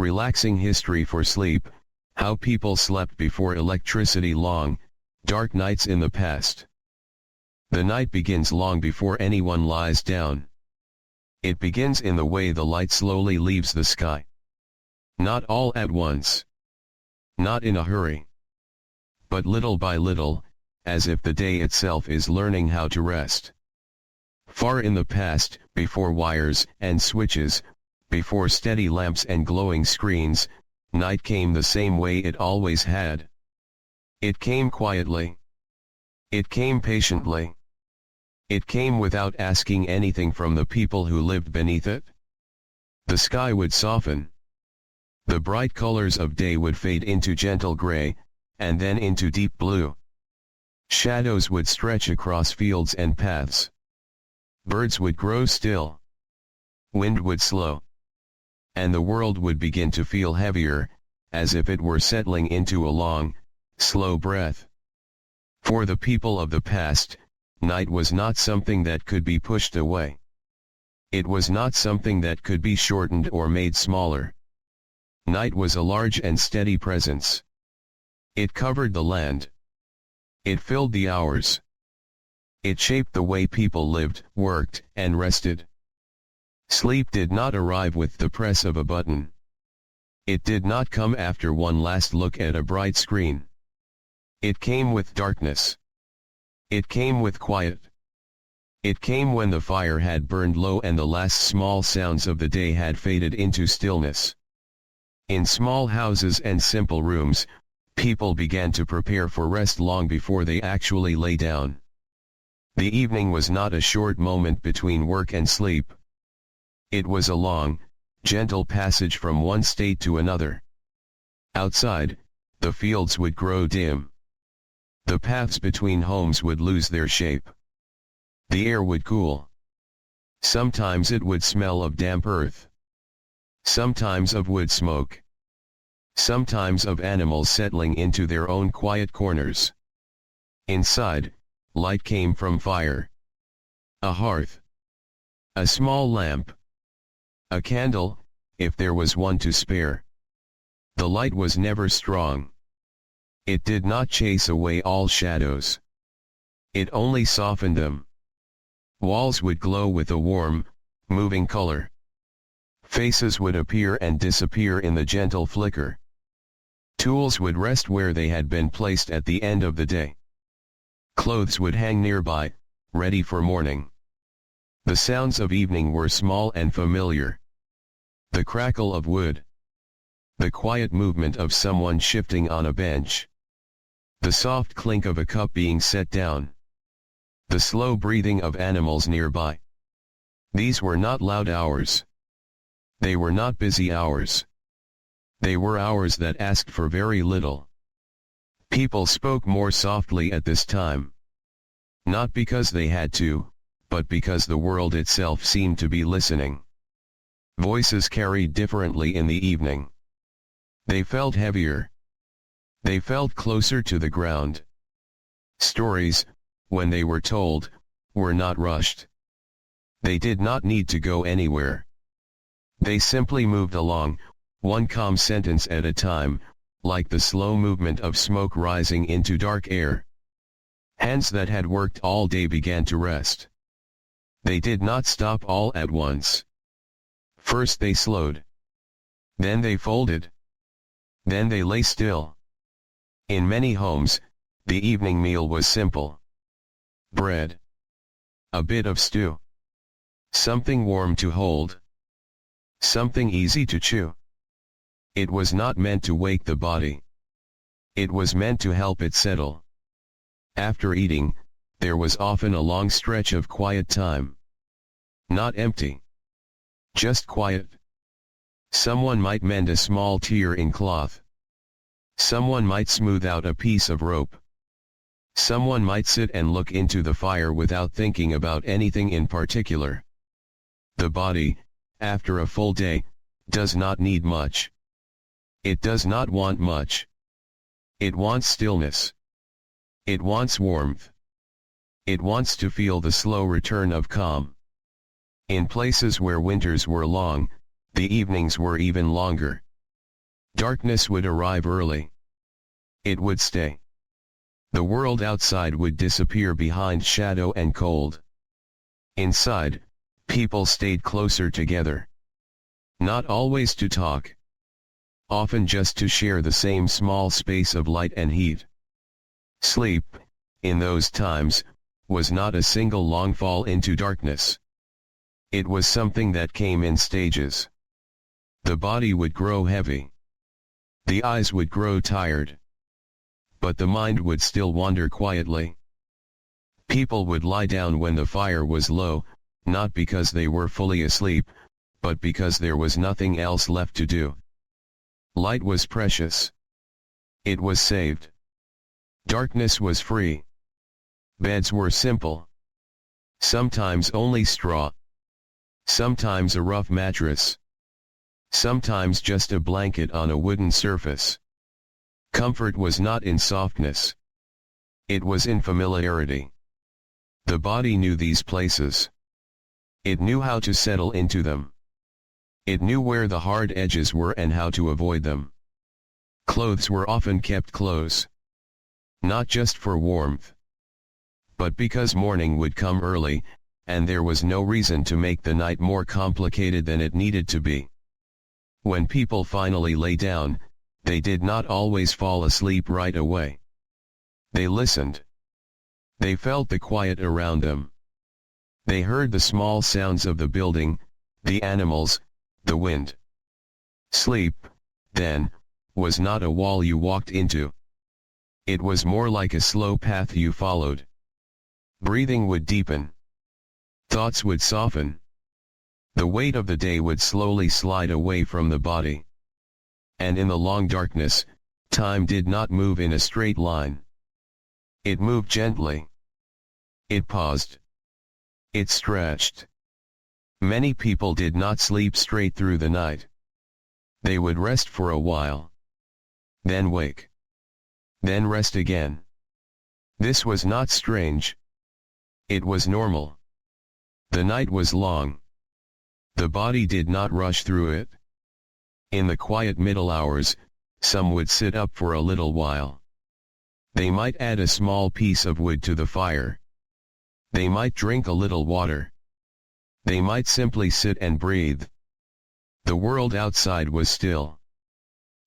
Relaxing history for sleep, how people slept before electricity. Long, dark nights in the past. The night begins long before anyone lies down. It begins in the way the light slowly leaves the sky. Not all at once. Not in a hurry. But little by little, as if the day itself is learning how to rest. Far in the past, before wires and switches, before steady lamps and glowing screens, night came the same way it always had. It came quietly. It came patiently. It came without asking anything from the people who lived beneath it. The sky would soften. The bright colors of day would fade into gentle gray, and then into deep blue. Shadows would stretch across fields and paths. Birds would grow still. Wind would slow. And the world would begin to feel heavier, as if it were settling into a long, slow breath. For the people of the past, night was not something that could be pushed away. It was not something that could be shortened or made smaller. Night was a large and steady presence. It covered the land. It filled the hours. It shaped the way people lived, worked, and rested. Sleep did not arrive with the press of a button. It did not come after one last look at a bright screen. It came with darkness. It came with quiet. It came when the fire had burned low and the last small sounds of the day had faded into stillness. In small houses and simple rooms, people began to prepare for rest long before they actually lay down. The evening was not a short moment between work and sleep. It was a long, gentle passage from one state to another. Outside, the fields would grow dim. The paths between homes would lose their shape. The air would cool. Sometimes it would smell of damp earth. Sometimes of wood smoke. Sometimes of animals settling into their own quiet corners. Inside, light came from fire. A hearth. A small lamp. A candle, if there was one to spare. The light was never strong. It did not chase away all shadows. It only softened them. Walls would glow with a warm, moving color. Faces would appear and disappear in the gentle flicker. Tools would rest where they had been placed at the end of the day. Clothes would hang nearby, ready for morning. The sounds of evening were small and familiar. The crackle of wood. The quiet movement of someone shifting on a bench. The soft clink of a cup being set down. The slow breathing of animals nearby. These were not loud hours. They were not busy hours. They were hours that asked for very little. People spoke more softly at this time. Not because they had to, but because the world itself seemed to be listening. Voices carried differently in the evening. They felt heavier. They felt closer to the ground. Stories, when they were told, were not rushed. They did not need to go anywhere. They simply moved along, one calm sentence at a time, like the slow movement of smoke rising into dark air. Hands that had worked all day began to rest. They did not stop all at once. First they slowed. Then they folded. Then they lay still. In many homes, the evening meal was simple. Bread. A bit of stew. Something warm to hold. Something easy to chew. It was not meant to wake the body. It was meant to help it settle. After eating, there was often a long stretch of quiet time. Not empty. Just quiet. Someone might mend a small tear in cloth. Someone might smooth out a piece of rope. Someone might sit and look into the fire without thinking about anything in particular. The body, after a full day, does not need much. It does not want much. It wants stillness. It wants warmth. It wants to feel the slow return of calm. In places where winters were long, the evenings were even longer. Darkness would arrive early. It would stay. The world outside would disappear behind shadow and cold. Inside, people stayed closer together. Not always to talk. Often just to share the same small space of light and heat. Sleep, in those times, was not a single long fall into darkness. It was something that came in stages. The body would grow heavy. The eyes would grow tired. But the mind would still wander quietly. People would lie down when the fire was low, not because they were fully asleep, but because there was nothing else left to do. Light was precious. It was saved. Darkness was free. Beds were simple. Sometimes only straw. Sometimes a rough mattress. Sometimes just a blanket on a wooden surface. Comfort was not in softness. It was in familiarity. The body knew these places. It knew how to settle into them. It knew where the hard edges were and how to avoid them. Clothes were often kept close. Not just for warmth, but because morning would come early, and there was no reason to make the night more complicated than it needed to be. When people finally lay down, they did not always fall asleep right away. They listened. They felt the quiet around them. They heard the small sounds of the building, the animals, the wind. Sleep, then, was not a wall you walked into. It was more like a slow path you followed. Breathing would deepen. Thoughts would soften. The weight of the day would slowly slide away from the body. And in the long darkness, time did not move in a straight line. It moved gently. It paused. It stretched. Many people did not sleep straight through the night. They would rest for a while. Then wake. Then rest again. This was not strange. It was normal. The night was long. The body did not rush through it. In the quiet middle hours, some would sit up for a little while. They might add a small piece of wood to the fire. They might drink a little water. They might simply sit and breathe. The world outside was still.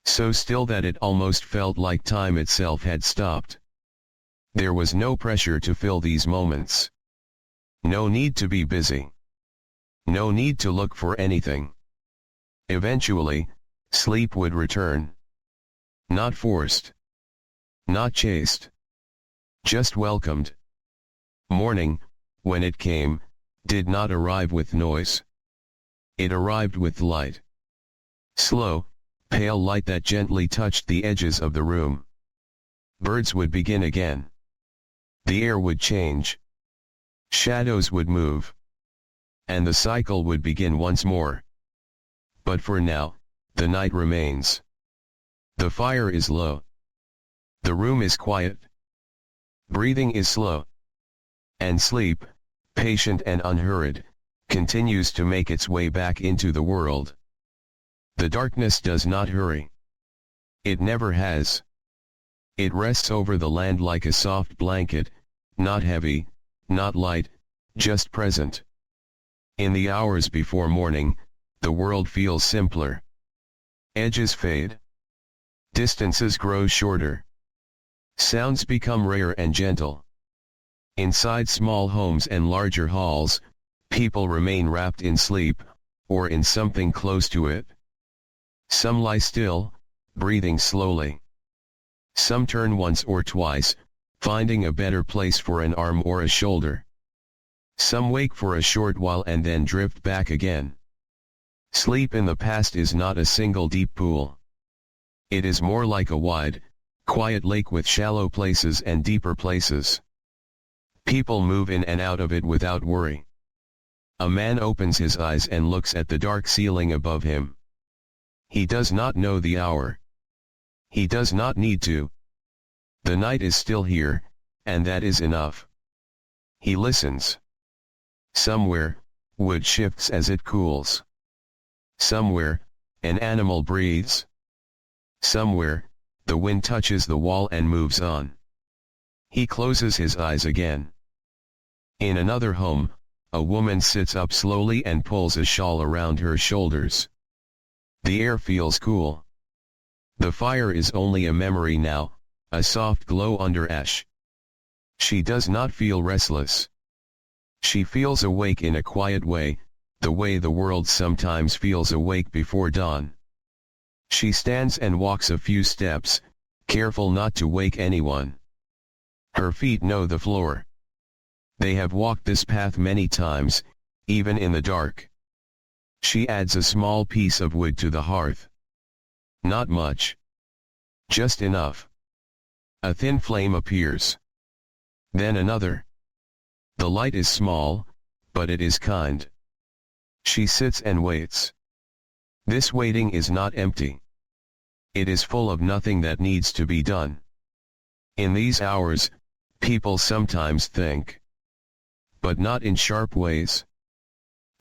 So still that it almost felt like time itself had stopped. There was no pressure to fill these moments. No need to be busy. No need to look for anything. Eventually, sleep would return. Not forced. Not chased. Just welcomed. Morning, when it came, did not arrive with noise. It arrived with light. Slow, pale light that gently touched the edges of the room. Birds would begin again. The air would change. Shadows would move. And the cycle would begin once more. But for now, the night remains. The fire is low. The room is quiet. Breathing is slow. And sleep, patient and unhurried, continues to make its way back into the world. The darkness does not hurry. It never has. It rests over the land like a soft blanket, not heavy, not light, just present. In the hours before morning, the world feels simpler. Edges fade. Distances grow shorter. Sounds become rare and gentle. Inside small homes and larger halls, people remain wrapped in sleep, or in something close to it. Some lie still, breathing slowly. Some turn once or twice, finding a better place for an arm or a shoulder. Some wake for a short while and then drift back again. Sleep in the past is not a single deep pool. It is more like a wide, quiet lake with shallow places and deeper places. People move in and out of it without worry. A man opens his eyes and looks at the dark ceiling above him. He does not know the hour. He does not need to. The night is still here, and that is enough. He listens. Somewhere, wood shifts as it cools. Somewhere, an animal breathes. Somewhere, the wind touches the wall and moves on. He closes his eyes again. In another home, a woman sits up slowly and pulls a shawl around her shoulders. The air feels cool. The fire is only a memory now, a soft glow under ash. She does not feel restless. She feels awake in a quiet way, the way the world sometimes feels awake before dawn. She stands and walks a few steps, careful not to wake anyone. Her feet know the floor. They have walked this path many times, even in the dark. She adds a small piece of wood to the hearth. Not much. Just enough. A thin flame appears. Then another. The light is small, but it is kind. She sits and waits. This waiting is not empty. It is full of nothing that needs to be done. In these hours, people sometimes think. But not in sharp ways.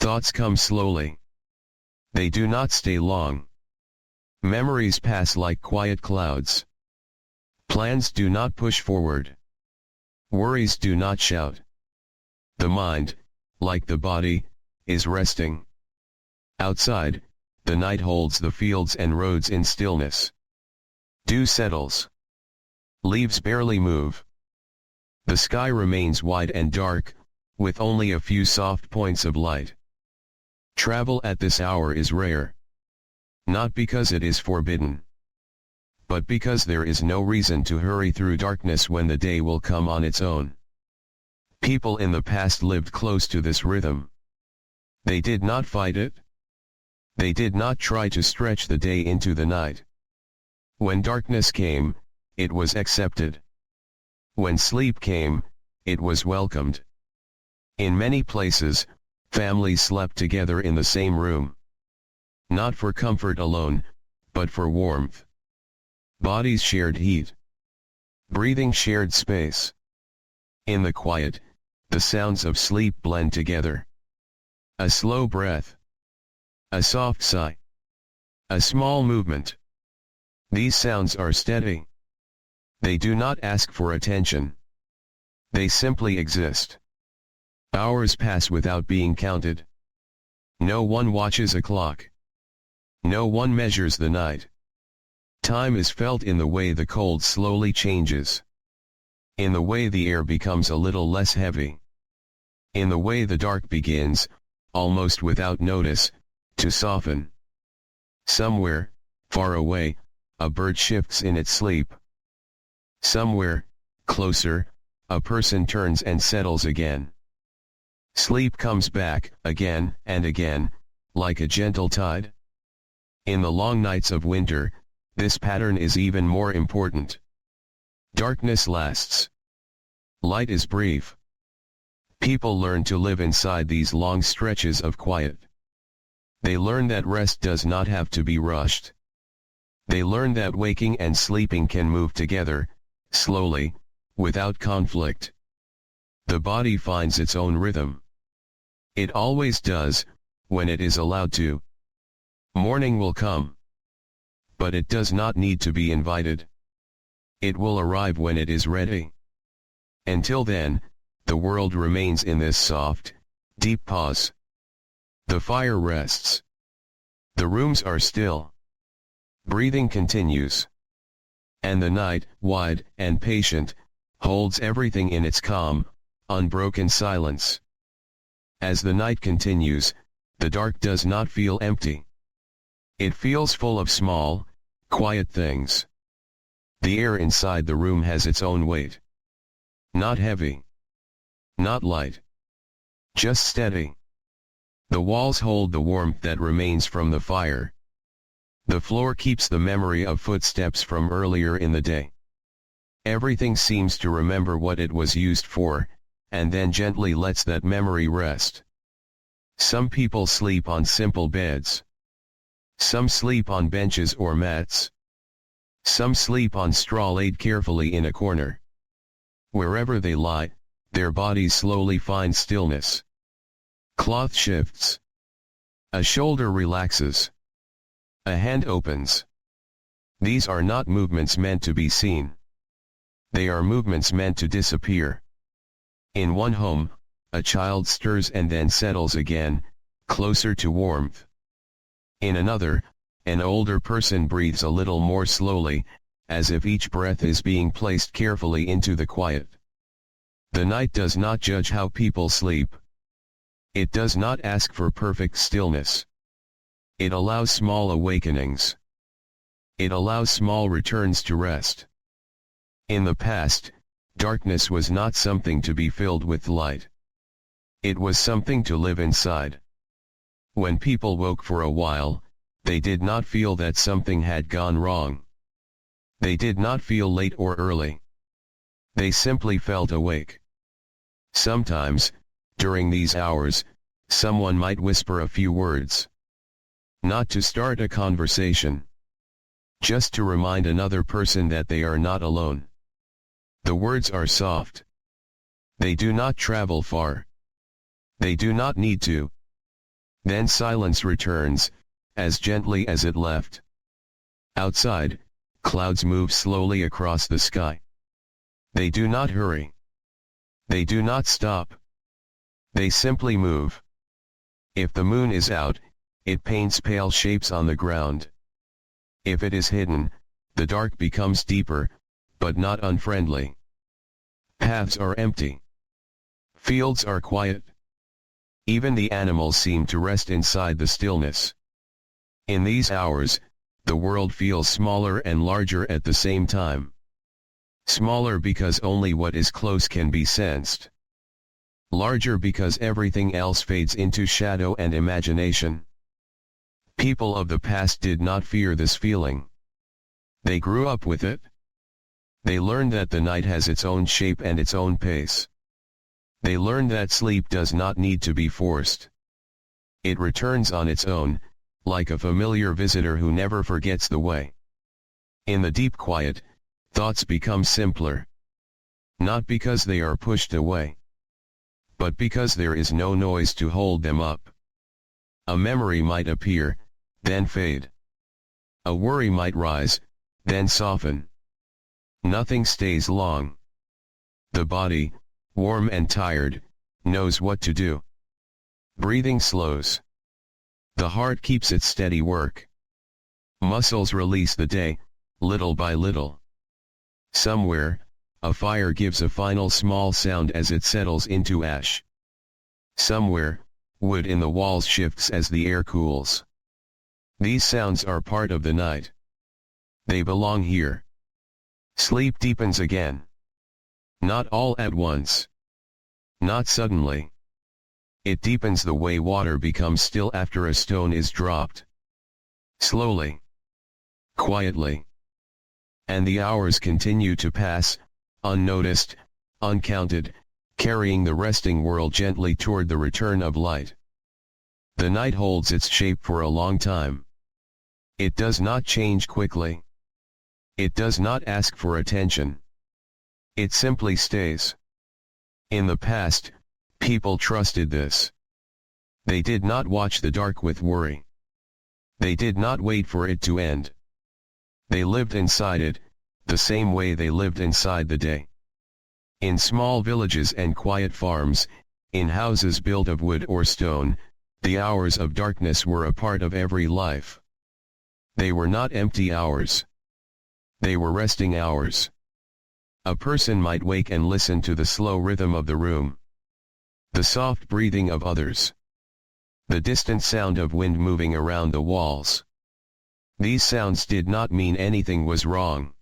Thoughts come slowly. They do not stay long. Memories pass like quiet clouds. Plans do not push forward. Worries do not shout. The mind, like the body, is resting. Outside, the night holds the fields and roads in stillness. Dew settles. Leaves barely move. The sky remains wide and dark, with only a few soft points of light. Travel at this hour is rare. Not because it is forbidden, but because there is no reason to hurry through darkness when the day will come on its own. People in the past lived close to this rhythm. They did not fight it. They did not try to stretch the day into the night. When darkness came, it was accepted. When sleep came, it was welcomed. In many places, families slept together in the same room. Not for comfort alone, but for warmth. Bodies shared heat. Breathing shared space. In the quiet, the sounds of sleep blend together. A slow breath. A soft sigh. A small movement. These sounds are steady. They do not ask for attention. They simply exist. Hours pass without being counted. No one watches a clock. No one measures the night. Time is felt in the way the cold slowly changes. In the way the air becomes a little less heavy. In the way the dark begins, almost without notice, to soften. Somewhere, far away, a bird shifts in its sleep. Somewhere, closer, a person turns and settles again. Sleep comes back, again and again, like a gentle tide. In the long nights of winter, this pattern is even more important. Darkness lasts. Light is brief. People learn to live inside these long stretches of quiet. They learn that rest does not have to be rushed. They learn that waking and sleeping can move together, slowly, without conflict. The body finds its own rhythm. It always does, when it is allowed to. Morning will come. But it does not need to be invited. It will arrive when it is ready. Until then, the world remains in this soft, deep pause. The fire rests. The rooms are still. Breathing continues. And the night, wide and patient, holds everything in its calm, unbroken silence. As the night continues, the dark does not feel empty. It feels full of small, quiet things. The air inside the room has its own weight. Not heavy. Not light. Just steady. The walls hold the warmth that remains from the fire. The floor keeps the memory of footsteps from earlier in the day. Everything seems to remember what it was used for, and then gently lets that memory rest. Some people sleep on simple beds. Some sleep on benches or mats. Some sleep on straw laid carefully in a corner. Wherever they lie, their bodies slowly find stillness. Cloth shifts. A shoulder relaxes. A hand opens. These are not movements meant to be seen. They are movements meant to disappear. In one home, a child stirs and then settles again, closer to warmth. In another, an older person breathes a little more slowly, as if each breath is being placed carefully into the quiet. The night does not judge how people sleep. It does not ask for perfect stillness. It allows small awakenings. It allows small returns to rest. In the past, darkness was not something to be filled with light. It was something to live inside. When people woke for a while, they did not feel that something had gone wrong. They did not feel late or early. They simply felt awake. Sometimes, during these hours, someone might whisper a few words. Not to start a conversation. Just to remind another person that they are not alone. The words are soft. They do not travel far. They do not need to. Then silence returns, as gently as it left. Outside, clouds move slowly across the sky. They do not hurry. They do not stop. They simply move. If the moon is out, it paints pale shapes on the ground. If it is hidden, the dark becomes deeper, but not unfriendly. Paths are empty. Fields are quiet. Even the animals seem to rest inside the stillness. In these hours, the world feels smaller and larger at the same time. Smaller because only what is close can be sensed. Larger because everything else fades into shadow and imagination. People of the past did not fear this feeling. They grew up with it. They learned that the night has its own shape and its own pace. They learned that sleep does not need to be forced. It returns on its own, like a familiar visitor who never forgets the way. In the deep quiet, thoughts become simpler. Not because they are pushed away, but because there is no noise to hold them up. A memory might appear, then fade. A worry might rise, then soften. Nothing stays long. The body, warm and tired, knows what to do. Breathing slows. The heart keeps its steady work. Muscles release the day, little by little. Somewhere, a fire gives a final small sound as it settles into ash. Somewhere, wood in the walls shifts as the air cools. These sounds are part of the night. They belong here. Sleep deepens again. Not all at once. Not suddenly. It deepens the way water becomes still after a stone is dropped. Slowly. Quietly. And the hours continue to pass, unnoticed, uncounted, carrying the resting world gently toward the return of light. The night holds its shape for a long time. It does not change quickly. It does not ask for attention. It simply stays. In the past, people trusted this. They did not watch the dark with worry. They did not wait for it to end. They lived inside it, the same way they lived inside the day. In small villages and quiet farms, in houses built of wood or stone, the hours of darkness were a part of every life. They were not empty hours. They were resting hours. A person might wake and listen to the slow rhythm of the room. The soft breathing of others. The distant sound of wind moving around the walls. These sounds did not mean anything was wrong.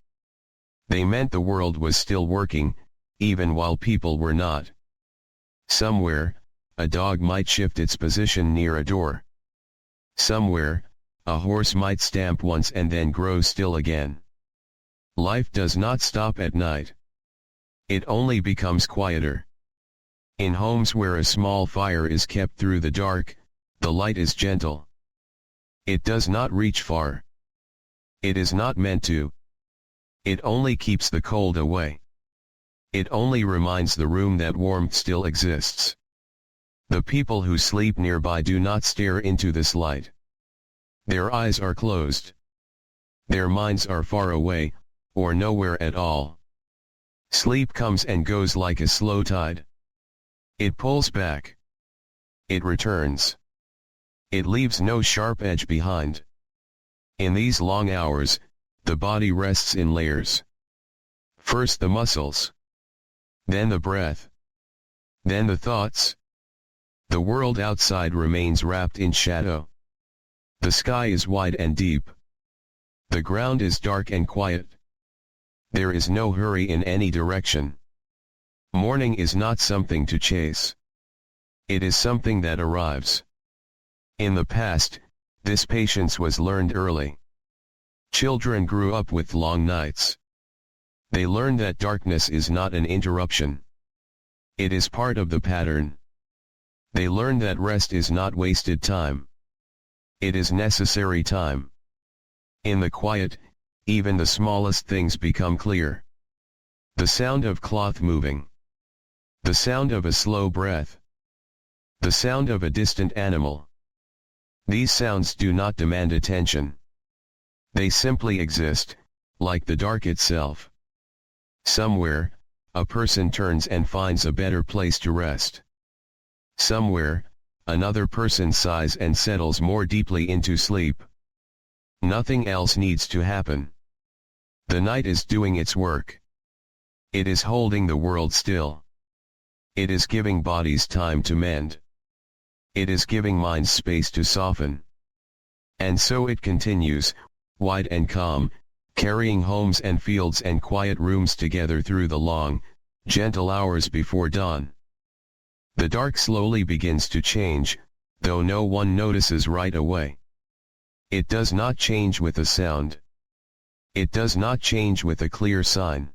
They meant the world was still working, even while people were not. Somewhere, a dog might shift its position near a door. Somewhere, a horse might stamp once and then grow still again. Life does not stop at night. It only becomes quieter. In homes where a small fire is kept through the dark, the light is gentle. It does not reach far. It is not meant to. It only keeps the cold away. It only reminds the room that warmth still exists. The people who sleep nearby do not stare into this light. Their eyes are closed. Their minds are far away, or nowhere at all. Sleep comes and goes like a slow tide. It pulls back. It returns. It leaves no sharp edge behind. In these long hours, the body rests in layers. First the muscles. Then the breath. Then the thoughts. The world outside remains wrapped in shadow. The sky is wide and deep. The ground is dark and quiet. There is no hurry in any direction. Morning is not something to chase. It is something that arrives. In the past, this patience was learned early. Children grew up with long nights. They learned that darkness is not an interruption. It is part of the pattern. They learned that rest is not wasted time. It is necessary time. In the quiet, even the smallest things become clear. The sound of cloth moving. The sound of a slow breath. The sound of a distant animal. These sounds do not demand attention. They simply exist, like the dark itself. Somewhere, a person turns and finds a better place to rest. Somewhere, another person sighs and settles more deeply into sleep. Nothing else needs to happen. The night is doing its work. It is holding the world still. It is giving bodies time to mend. It is giving minds space to soften. And so it continues, wide and calm, carrying homes and fields and quiet rooms together through the long, gentle hours before dawn. The dark slowly begins to change, though no one notices right away. It does not change with a sound. It does not change with a clear sign.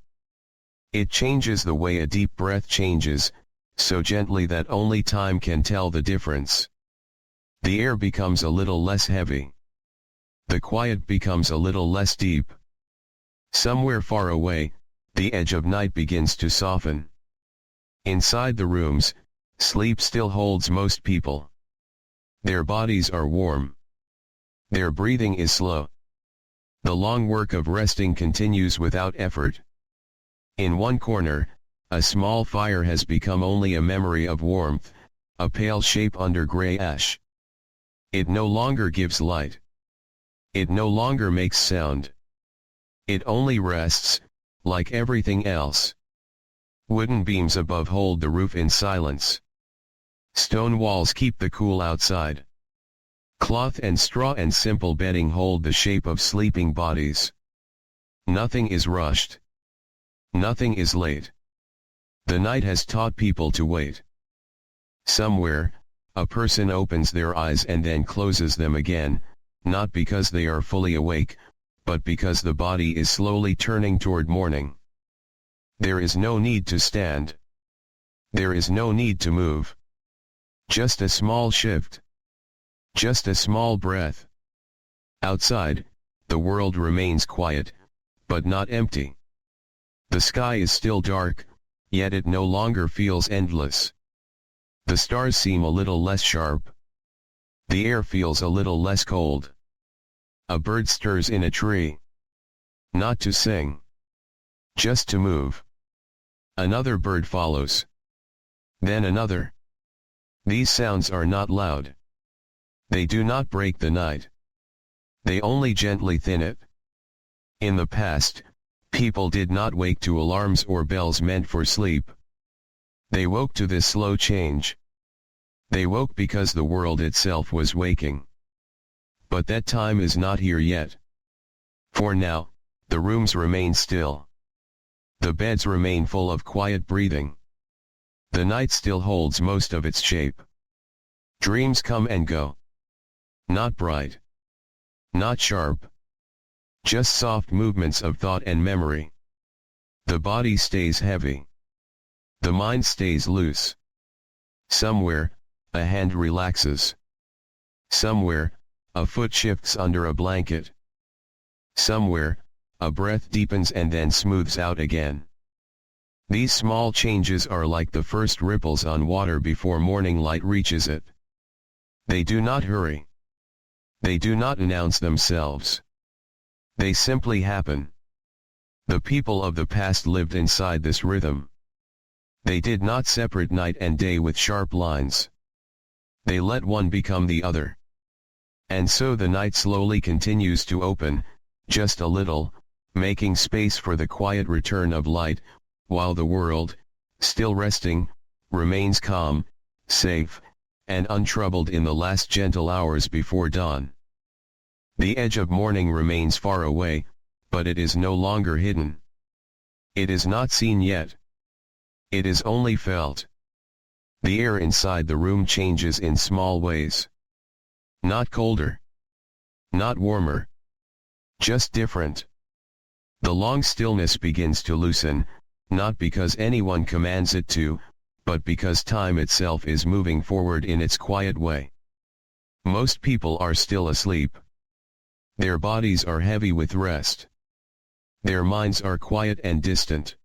It changes the way a deep breath changes, so gently that only time can tell the difference. The air becomes a little less heavy. The quiet becomes a little less deep. Somewhere far away, the edge of night begins to soften. Inside the rooms, sleep still holds most people. Their bodies are warm. Their breathing is slow. The long work of resting continues without effort. In one corner, a small fire has become only a memory of warmth, a pale shape under gray ash. It no longer gives light. It no longer makes sound. It only rests, like everything else. Wooden beams above hold the roof in silence. Stone walls keep the cool outside. Cloth and straw and simple bedding hold the shape of sleeping bodies. Nothing is rushed. Nothing is late. The night has taught people to wait. Somewhere, a person opens their eyes and then closes them again, not because they are fully awake, but because the body is slowly turning toward morning. There is no need to stand. There is no need to move. Just a small shift. Just a small breath. Outside, the world remains quiet, but not empty. The sky is still dark, yet it no longer feels endless. The stars seem a little less sharp. The air feels a little less cold. A bird stirs in a tree. Not to sing. Just to move. Another bird follows. Then another. These sounds are not loud. They do not break the night. They only gently thin it. In the past, people did not wake to alarms or bells meant for sleep. They woke to this slow change. They woke because the world itself was waking. But that time is not here yet. For now, the rooms remain still. The beds remain full of quiet breathing. The night still holds most of its shape. Dreams come and go. Not bright. Not sharp. Just soft movements of thought and memory. The body stays heavy. The mind stays loose. Somewhere, a hand relaxes. Somewhere, a foot shifts under a blanket. Somewhere, a breath deepens and then smooths out again. These small changes are like the first ripples on water before morning light reaches it. They do not hurry. They do not announce themselves. They simply happen. The people of the past lived inside this rhythm. They did not separate night and day with sharp lines. They let one become the other. And so the night slowly continues to open, just a little, making space for the quiet return of light, while the world, still resting, remains calm, safe, and untroubled in the last gentle hours before dawn. The edge of morning remains far away, but it is no longer hidden. It is not seen yet. It is only felt. The air inside the room changes in small ways. Not colder. Not warmer. Just different. The long stillness begins to loosen, not because anyone commands it to, but because time itself is moving forward in its quiet way. Most people are still asleep. Their bodies are heavy with rest. Their minds are quiet and distant.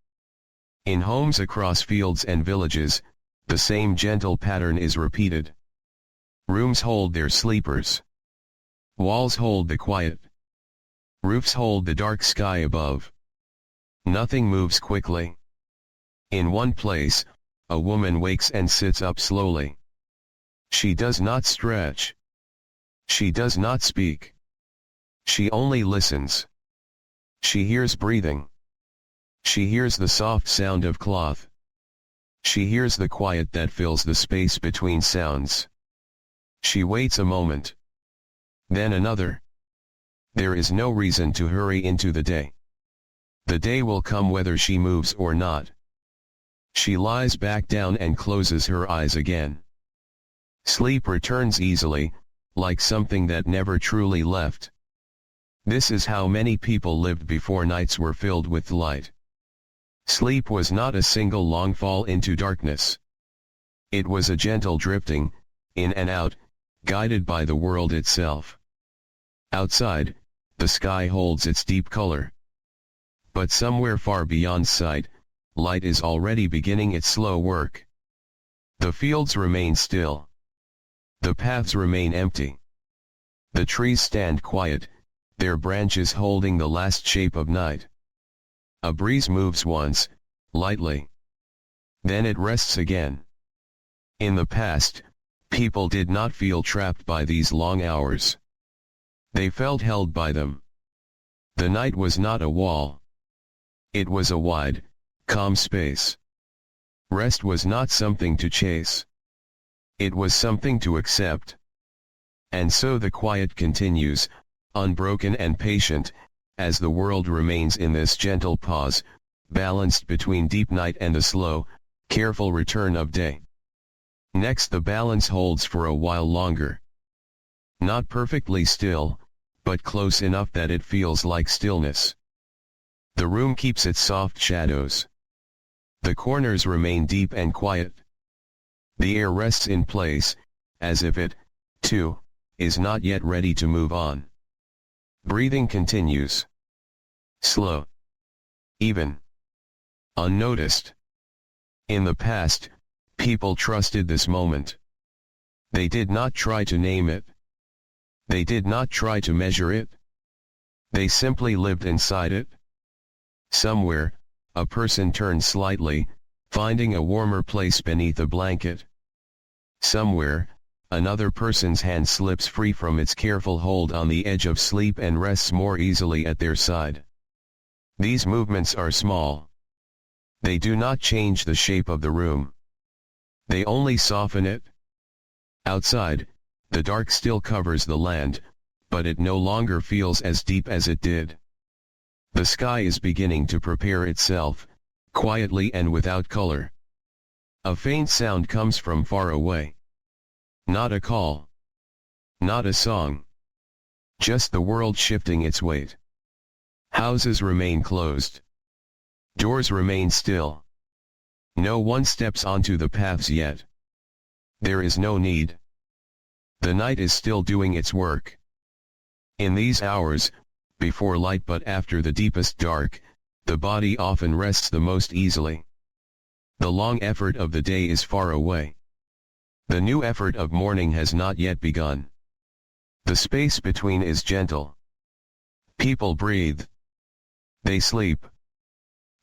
In homes across fields and villages, the same gentle pattern is repeated. Rooms hold their sleepers. Walls hold the quiet. Roofs hold the dark sky above. Nothing moves quickly. In one place, a woman wakes and sits up slowly. She does not stretch. She does not speak. She only listens. She hears breathing. She hears the soft sound of cloth. She hears the quiet that fills the space between sounds. She waits a moment. Then another. There is no reason to hurry into the day. The day will come whether she moves or not. She lies back down and closes her eyes again. Sleep returns easily, like something that never truly left. This is how many people lived before nights were filled with light. Sleep was not a single long fall into darkness. It was a gentle drifting, in and out, guided by the world itself. Outside, the sky holds its deep color. But somewhere far beyond sight, light is already beginning its slow work. The fields remain still. The paths remain empty. The trees stand quiet, their branches holding the last shape of night. A breeze moves once, lightly. Then it rests again. In the past, people did not feel trapped by these long hours. They felt held by them. The night was not a wall. It was a wide, calm space. Rest was not something to chase. It was something to accept. And so the quiet continues, unbroken and patient, as the world remains in this gentle pause, balanced between deep night and the slow, careful return of day. Next the balance holds for a while longer. Not perfectly still, but close enough that it feels like stillness. The room keeps its soft shadows. The corners remain deep and quiet. The air rests in place, as if it, too, is not yet ready to move on. Breathing continues. Slow. Even. Unnoticed. In the past, people trusted this moment. They did not try to name it. They did not try to measure it. They simply lived inside it. Somewhere, a person turns slightly, finding a warmer place beneath a blanket. Somewhere, another person's hand slips free from its careful hold on the edge of sleep and rests more easily at their side. These movements are small. They do not change the shape of the room. They only soften it. Outside, the dark still covers the land, but it no longer feels as deep as it did. The sky is beginning to prepare itself, quietly and without color. A faint sound comes from far away. Not a call. Not a song. Just the world shifting its weight. Houses remain closed. Doors remain still. No one steps onto the paths yet. There is no need. The night is still doing its work. In these hours, before light but after the deepest dark, the body often rests the most easily. The long effort of the day is far away. The new effort of morning has not yet begun. The space between is gentle. People breathe. They sleep.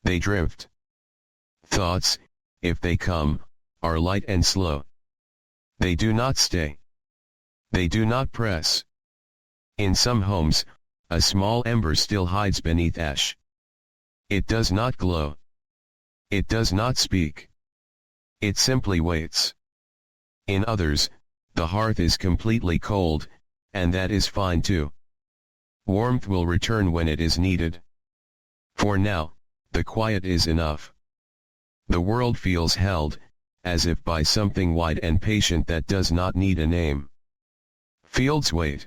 They drift. Thoughts, if they come, are light and slow. They do not stay. They do not press. In some homes, a small ember still hides beneath ash. It does not glow. It does not speak. It simply waits. In others, the hearth is completely cold, and that is fine too. Warmth will return when it is needed. For now, the quiet is enough. The world feels held, as if by something wide and patient that does not need a name. Fields wait.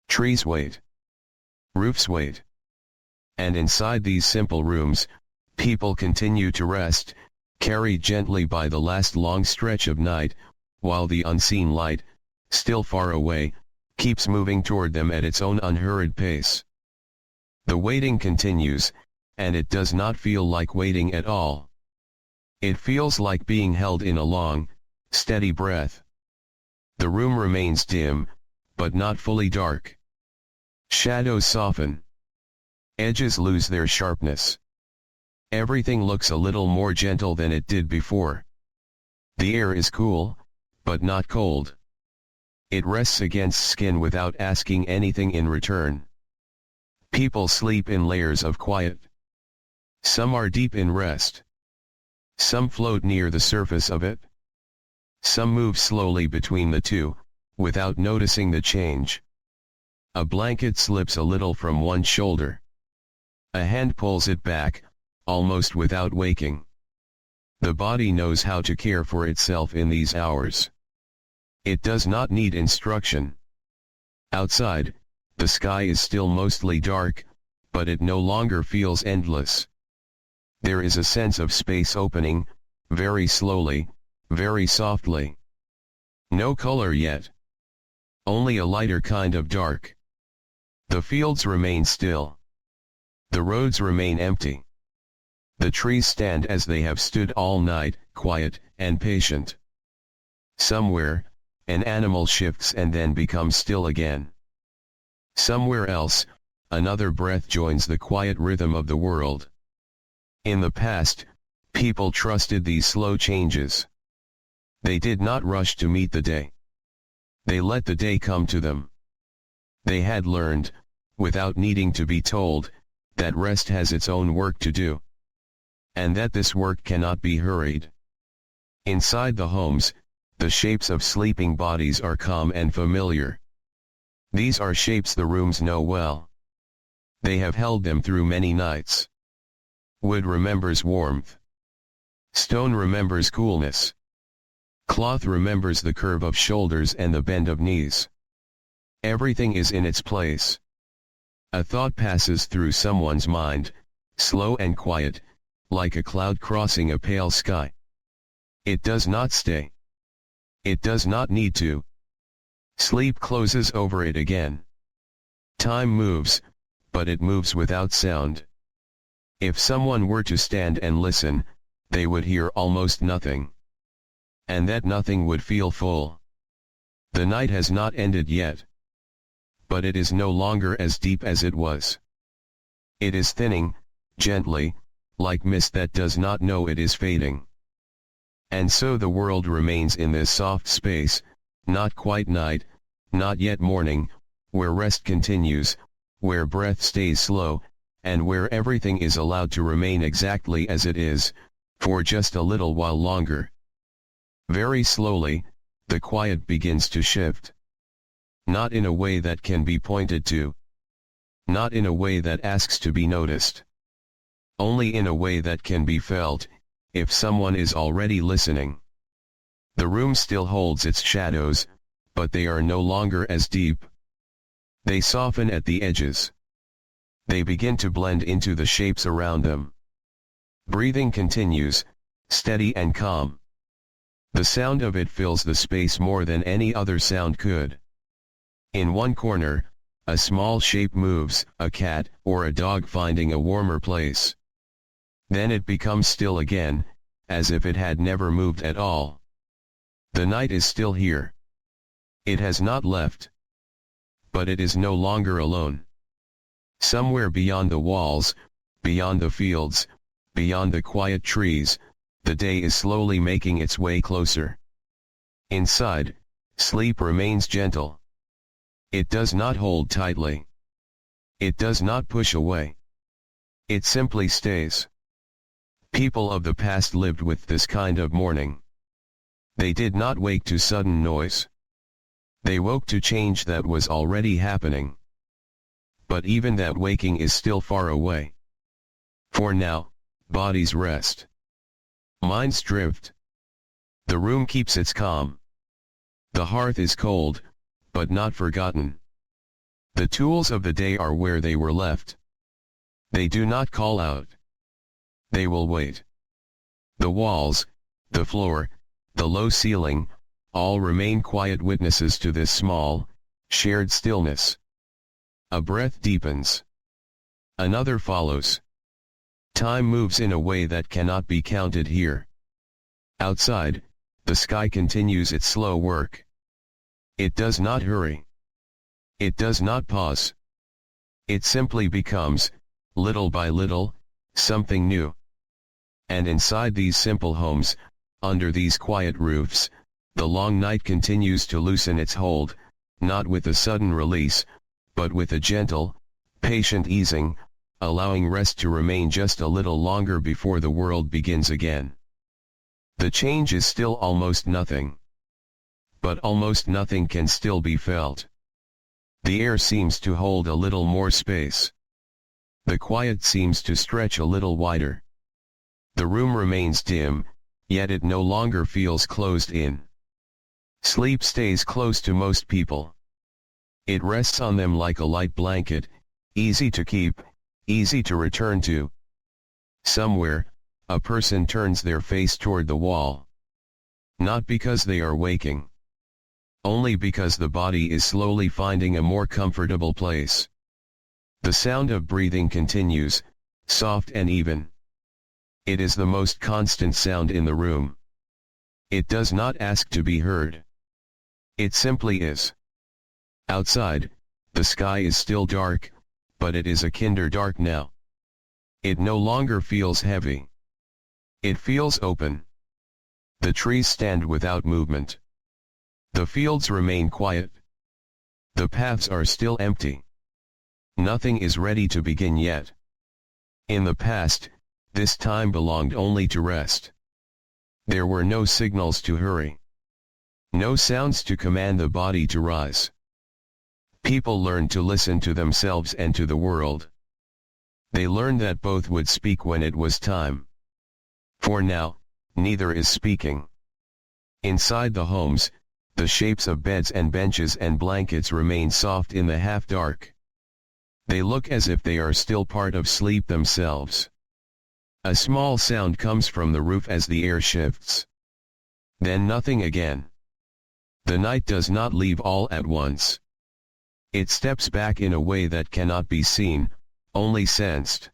Trees wait. Roofs wait. And inside these simple rooms, people continue to rest, carried gently by the last long stretch of night, while the unseen light, still far away, keeps moving toward them at its own unhurried pace. The waiting continues, and it does not feel like waiting at all. It feels like being held in a long, steady breath. The room remains dim, but not fully dark. Shadows soften. Edges lose their sharpness. Everything looks a little more gentle than it did before. The air is cool, but not cold. It rests against skin without asking anything in return. People sleep in layers of quiet. Some are deep in rest. Some float near the surface of it. Some move slowly between the two, without noticing the change. A blanket slips a little from one shoulder. A hand pulls it back, almost without waking. The body knows how to care for itself in these hours. It does not need instruction. Outside, the sky is still mostly dark, but it no longer feels endless. There is a sense of space opening, very slowly, very softly. No color yet. Only a lighter kind of dark. The fields remain still. The roads remain empty. The trees stand as they have stood all night, quiet and patient. Somewhere, an animal shifts and then becomes still again. Somewhere else, another breath joins the quiet rhythm of the world. In the past, people trusted these slow changes. They did not rush to meet the day. They let the day come to them. They had learned, without needing to be told, that rest has its own work to do. And that this work cannot be hurried. Inside the homes, the shapes of sleeping bodies are calm and familiar. These are shapes the rooms know well. They have held them through many nights. Wood remembers warmth. Stone remembers coolness. Cloth remembers the curve of shoulders and the bend of knees. Everything is in its place. A thought passes through someone's mind, slow and quiet, like a cloud crossing a pale sky. It does not stay. It does not need to. Sleep closes over it again. Time moves, but it moves without sound. If someone were to stand and listen, they would hear almost nothing. And that nothing would feel full. The night has not ended yet. But it is no longer as deep as it was. It is thinning, gently, like mist that does not know it is fading. And so the world remains in this soft space, not quite night, not yet morning, where rest continues, where breath stays slow, and where everything is allowed to remain exactly as it is, for just a little while longer. Very slowly, the quiet begins to shift. Not in a way that can be pointed to. Not in a way that asks to be noticed. Only in a way that can be felt, if someone is already listening. The room still holds its shadows, but they are no longer as deep. They soften at the edges. They begin to blend into the shapes around them. Breathing continues, steady and calm. The sound of it fills the space more than any other sound could. In one corner, a small shape moves, a cat or a dog finding a warmer place. Then it becomes still again, as if it had never moved at all. The night is still here. It has not left. But it is no longer alone. Somewhere beyond the walls, beyond the fields, beyond the quiet trees, the day is slowly making its way closer. Inside, sleep remains gentle. It does not hold tightly. It does not push away. It simply stays. People of the past lived with this kind of morning. They did not wake to sudden noise. They woke to change that was already happening. But even that waking is still far away. For now, bodies rest. Minds drift. The room keeps its calm. The hearth is cold, but not forgotten. The tools of the day are where they were left. They do not call out. They will wait. The walls, the floor, the low ceiling, all remain quiet witnesses to this small, shared stillness. A breath deepens. Another follows. Time moves in a way that cannot be counted here. Outside, the sky continues its slow work. It does not hurry. It does not pause. It simply becomes, little by little, something new. And inside these simple homes, under these quiet roofs, the long night continues to loosen its hold, not with a sudden release, but with a gentle, patient easing, allowing rest to remain just a little longer before the world begins again. The change is still almost nothing. But almost nothing can still be felt. The air seems to hold a little more space. The quiet seems to stretch a little wider. The room remains dim, yet it no longer feels closed in. Sleep stays close to most people. It rests on them like a light blanket, easy to keep, easy to return to. Somewhere, a person turns their face toward the wall. Not because they are waking. Only because the body is slowly finding a more comfortable place. The sound of breathing continues, soft and even. It is the most constant sound in the room. It does not ask to be heard. It simply is. Outside, the sky is still dark, but it is a kinder dark now. It no longer feels heavy. It feels open. The trees stand without movement. The fields remain quiet. The paths are still empty. Nothing is ready to begin yet. In the past, this time belonged only to rest. There were no signals to hurry. No sounds to command the body to rise. People learned to listen to themselves and to the world. They learned that both would speak when it was time. For now, neither is speaking. Inside the homes, the shapes of beds and benches and blankets remain soft in the half-dark. They look as if they are still part of sleep themselves. A small sound comes from the roof as the air shifts. Then nothing again. The night does not leave all at once. It steps back in a way that cannot be seen, only sensed.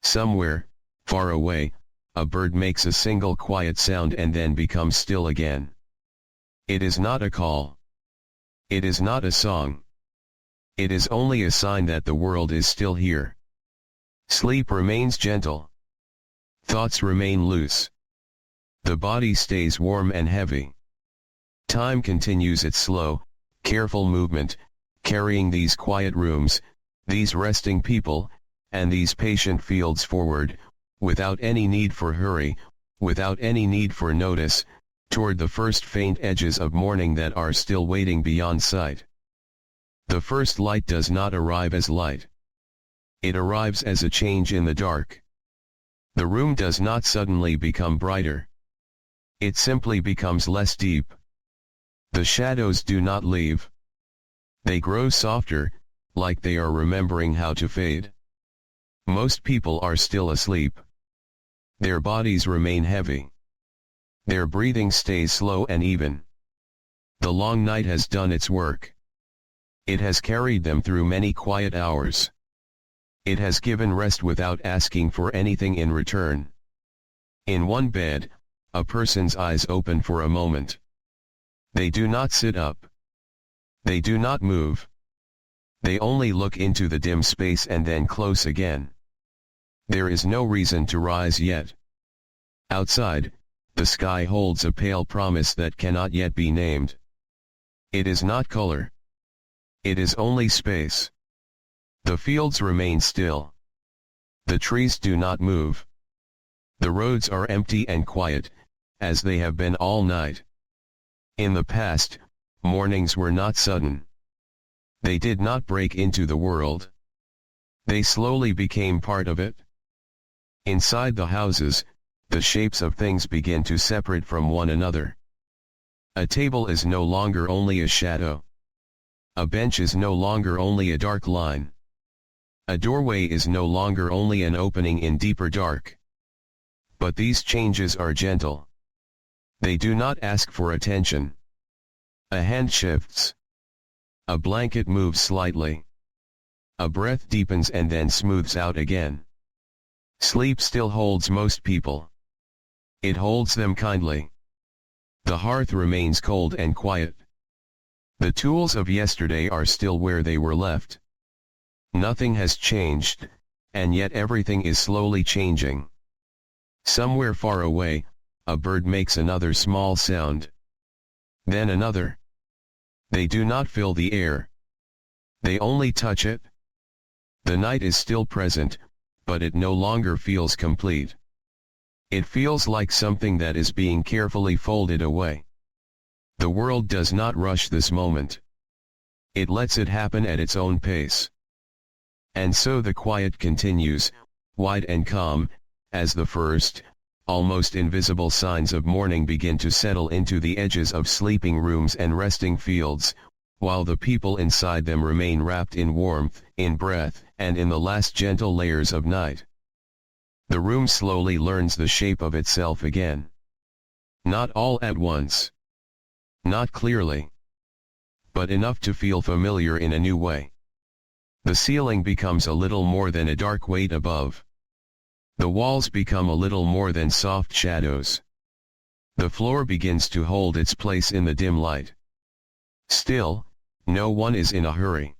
Somewhere, far away, a bird makes a single quiet sound and then becomes still again. It is not a call. It is not a song. It is only a sign that the world is still here. Sleep remains gentle. Thoughts remain loose. The body stays warm and heavy. Time continues its slow, careful movement, carrying these quiet rooms, these resting people, and these patient fields forward, without any need for hurry, without any need for notice, toward the first faint edges of morning that are still waiting beyond sight. The first light does not arrive as light. It arrives as a change in the dark. The room does not suddenly become brighter. It simply becomes less deep. The shadows do not leave. They grow softer, like they are remembering how to fade. Most people are still asleep. Their bodies remain heavy. Their breathing stays slow and even. The long night has done its work. It has carried them through many quiet hours. It has given rest without asking for anything in return. In one bed, a person's eyes open for a moment. They do not sit up. They do not move. They only look into the dim space and then close again. There is no reason to rise yet. Outside, the sky holds a pale promise that cannot yet be named. It is not color. It is only space. The fields remain still. The trees do not move. The roads are empty and quiet, as they have been all night. In the past, mornings were not sudden. They did not break into the world. They slowly became part of it. Inside the houses, the shapes of things begin to separate from one another. A table is no longer only a shadow. A bench is no longer only a dark line. A doorway is no longer only an opening in deeper dark. But these changes are gentle. They do not ask for attention. A hand shifts. A blanket moves slightly. A breath deepens and then smooths out again. Sleep still holds most people. It holds them kindly. The hearth remains cold and quiet. The tools of yesterday are still where they were left. Nothing has changed, and yet everything is slowly changing. Somewhere far away, a bird makes another small sound. Then another. They do not fill the air. They only touch it. The night is still present, but it no longer feels complete. It feels like something that is being carefully folded away. The world does not rush this moment. It lets it happen at its own pace. And so the quiet continues, wide and calm, as the first, almost invisible signs of morning begin to settle into the edges of sleeping rooms and resting fields, while the people inside them remain wrapped in warmth, in breath, and in the last gentle layers of night. The room slowly learns the shape of itself again. Not all at once. Not clearly. But enough to feel familiar in a new way. The ceiling becomes a little more than a dark weight above. The walls become a little more than soft shadows. The floor begins to hold its place in the dim light. Still, no one is in a hurry.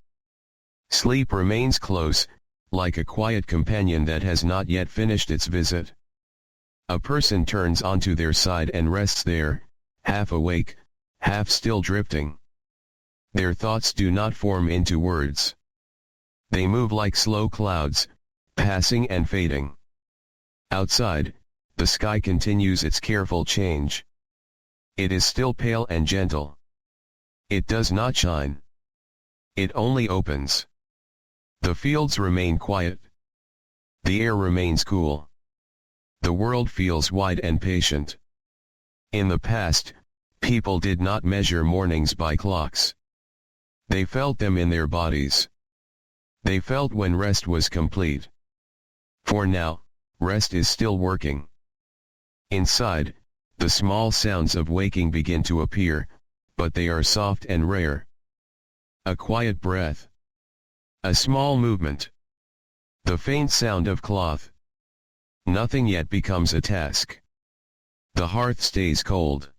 Sleep remains close, like a quiet companion that has not yet finished its visit. A person turns onto their side and rests there, half awake, half still drifting. Their thoughts do not form into words. They move like slow clouds, passing and fading. Outside, the sky continues its careful change. It is still pale and gentle. It does not shine. It only opens. The fields remain quiet. The air remains cool. The world feels wide and patient. In the past, people did not measure mornings by clocks. They felt them in their bodies. They felt when rest was complete. For now, rest is still working. Inside, the small sounds of waking begin to appear, but they are soft and rare. A quiet breath. A small movement. The faint sound of cloth. Nothing yet becomes a task. The hearth stays cold.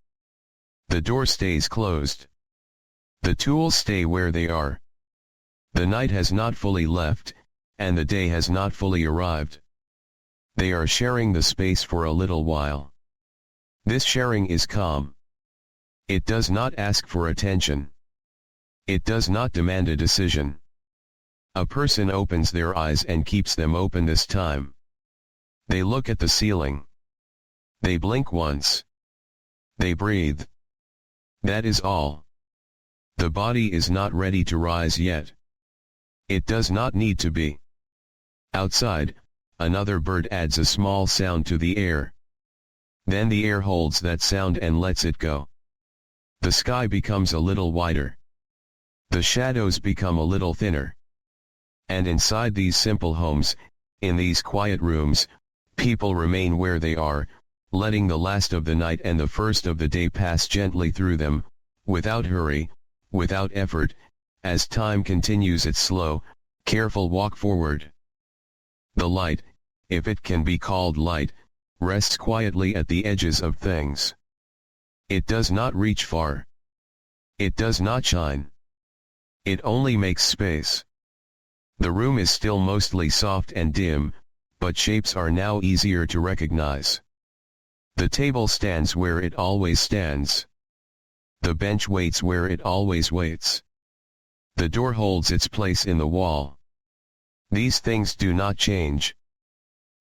The door stays closed. The tools stay where they are. The night has not fully left, and the day has not fully arrived. They are sharing the space for a little while. This sharing is calm. It does not ask for attention. It does not demand a decision. A person opens their eyes and keeps them open this time. They look at the ceiling. They blink once. They breathe. That is all. The body is not ready to rise yet. It does not need to be. Outside, another bird adds a small sound to the air. Then the air holds that sound and lets it go. The sky becomes a little wider. The shadows become a little thinner. And inside these simple homes, in these quiet rooms, people remain where they are, letting the last of the night and the first of the day pass gently through them, without hurry, without effort, as time continues its slow, careful walk forward. The light, if it can be called light, rests quietly at the edges of things. It does not reach far. It does not shine. It only makes space. The room is still mostly soft and dim, but shapes are now easier to recognize. The table stands where it always stands. The bench waits where it always waits. The door holds its place in the wall. These things do not change.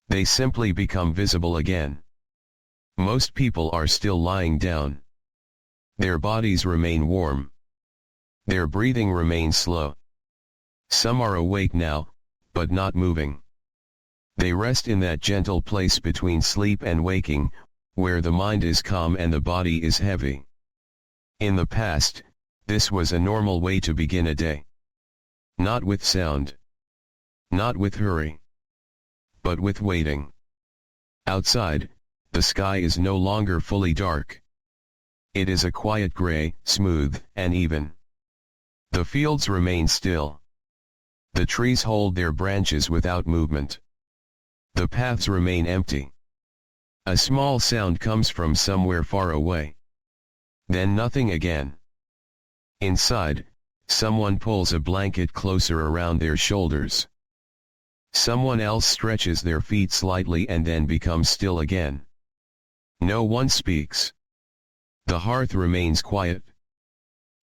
They simply become visible again. Most people are still lying down. Their bodies remain warm. Their breathing remains slow. Some are awake now, but not moving. They rest in that gentle place between sleep and waking, where the mind is calm and the body is heavy. In the past, this was a normal way to begin a day. Not with sound. Not with hurry. But with waiting. Outside, the sky is no longer fully dark. It is a quiet gray, smooth, and even. The fields remain still. The trees hold their branches without movement. The paths remain empty. A small sound comes from somewhere far away. Then nothing again. Inside, someone pulls a blanket closer around their shoulders. Someone else stretches their feet slightly and then becomes still again. No one speaks. The hearth remains quiet.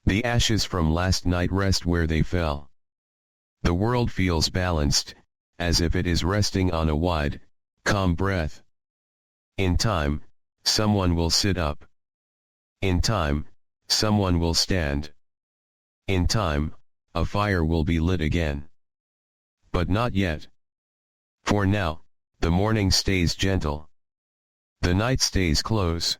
The ashes from last night rest where they fell. The world feels balanced, as if it is resting on a wide, calm breath. In time, someone will sit up. In time, someone will stand. In time, a fire will be lit again. But not yet. For now, the morning stays gentle. The night stays close.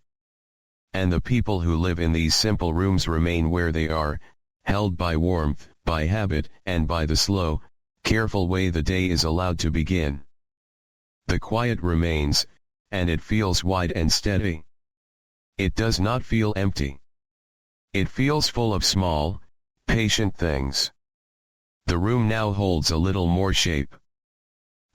And the people who live in these simple rooms remain where they are, held by warmth, by habit, and by the slow, careful way the day is allowed to begin. The quiet remains, and it feels wide and steady. It does not feel empty. It feels full of small, patient things. The room now holds a little more shape.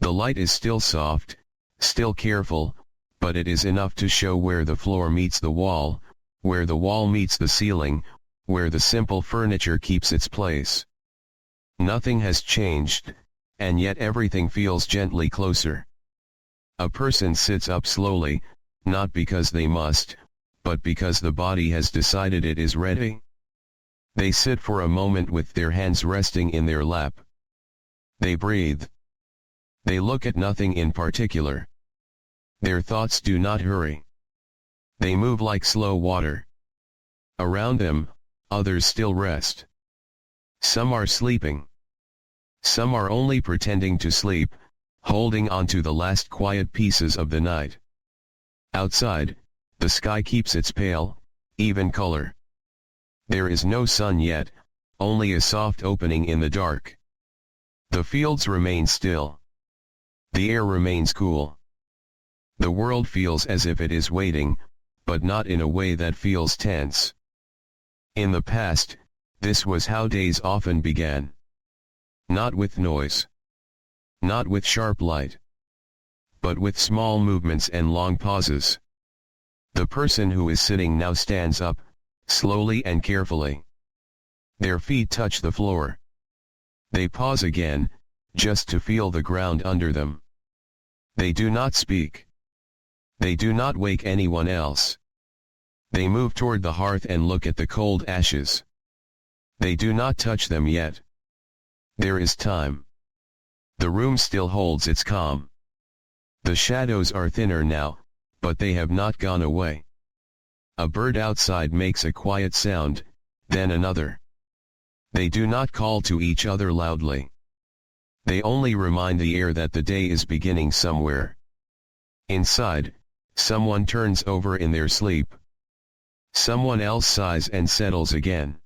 The light is still soft, still careful, but it is enough to show where the floor meets the wall, where the wall meets the ceiling, where the simple furniture keeps its place. Nothing has changed, and yet everything feels gently closer. A person sits up slowly, not because they must, but because the body has decided it is ready. They sit for a moment with their hands resting in their lap. They breathe. They look at nothing in particular. Their thoughts do not hurry. They move like slow water. Around them, others still rest. Some are sleeping. Some are only pretending to sleep, holding on to the last quiet pieces of the night. Outside, the sky keeps its pale, even color. There is no sun yet, only a soft opening in the dark. The fields remain still. The air remains cool. The world feels as if it is waiting, but not in a way that feels tense. In the past, this was how days often began. Not with noise. Not with sharp light. But with small movements and long pauses. The person who is sitting now stands up, slowly and carefully. Their feet touch the floor. They pause again, just to feel the ground under them. They do not speak. They do not wake anyone else. They move toward the hearth and look at the cold ashes. They do not touch them yet. There is time. The room still holds its calm. The shadows are thinner now, but they have not gone away. A bird outside makes a quiet sound, then another. They do not call to each other loudly. They only remind the air that the day is beginning somewhere. Inside, someone turns over in their sleep. Someone else sighs and settles again.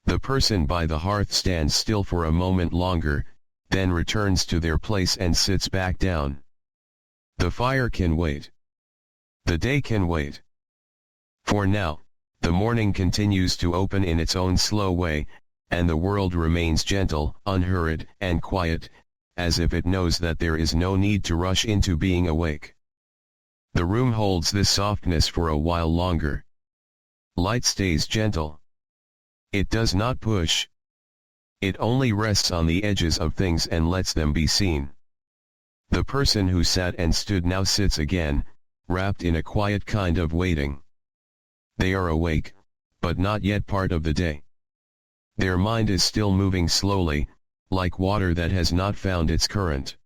The person by the hearth stands still for a moment longer, then returns to their place and sits back down. The fire can wait. The day can wait. For now, the morning continues to open in its own slow way, and the world remains gentle, unhurried, and quiet, as if it knows that there is no need to rush into being awake. The room holds this softness for a while longer. Light stays gentle. It does not push. It only rests on the edges of things and lets them be seen. The person who sat and stood now sits again, wrapped in a quiet kind of waiting. They are awake, but not yet part of the day. Their mind is still moving slowly, like water that has not found its current.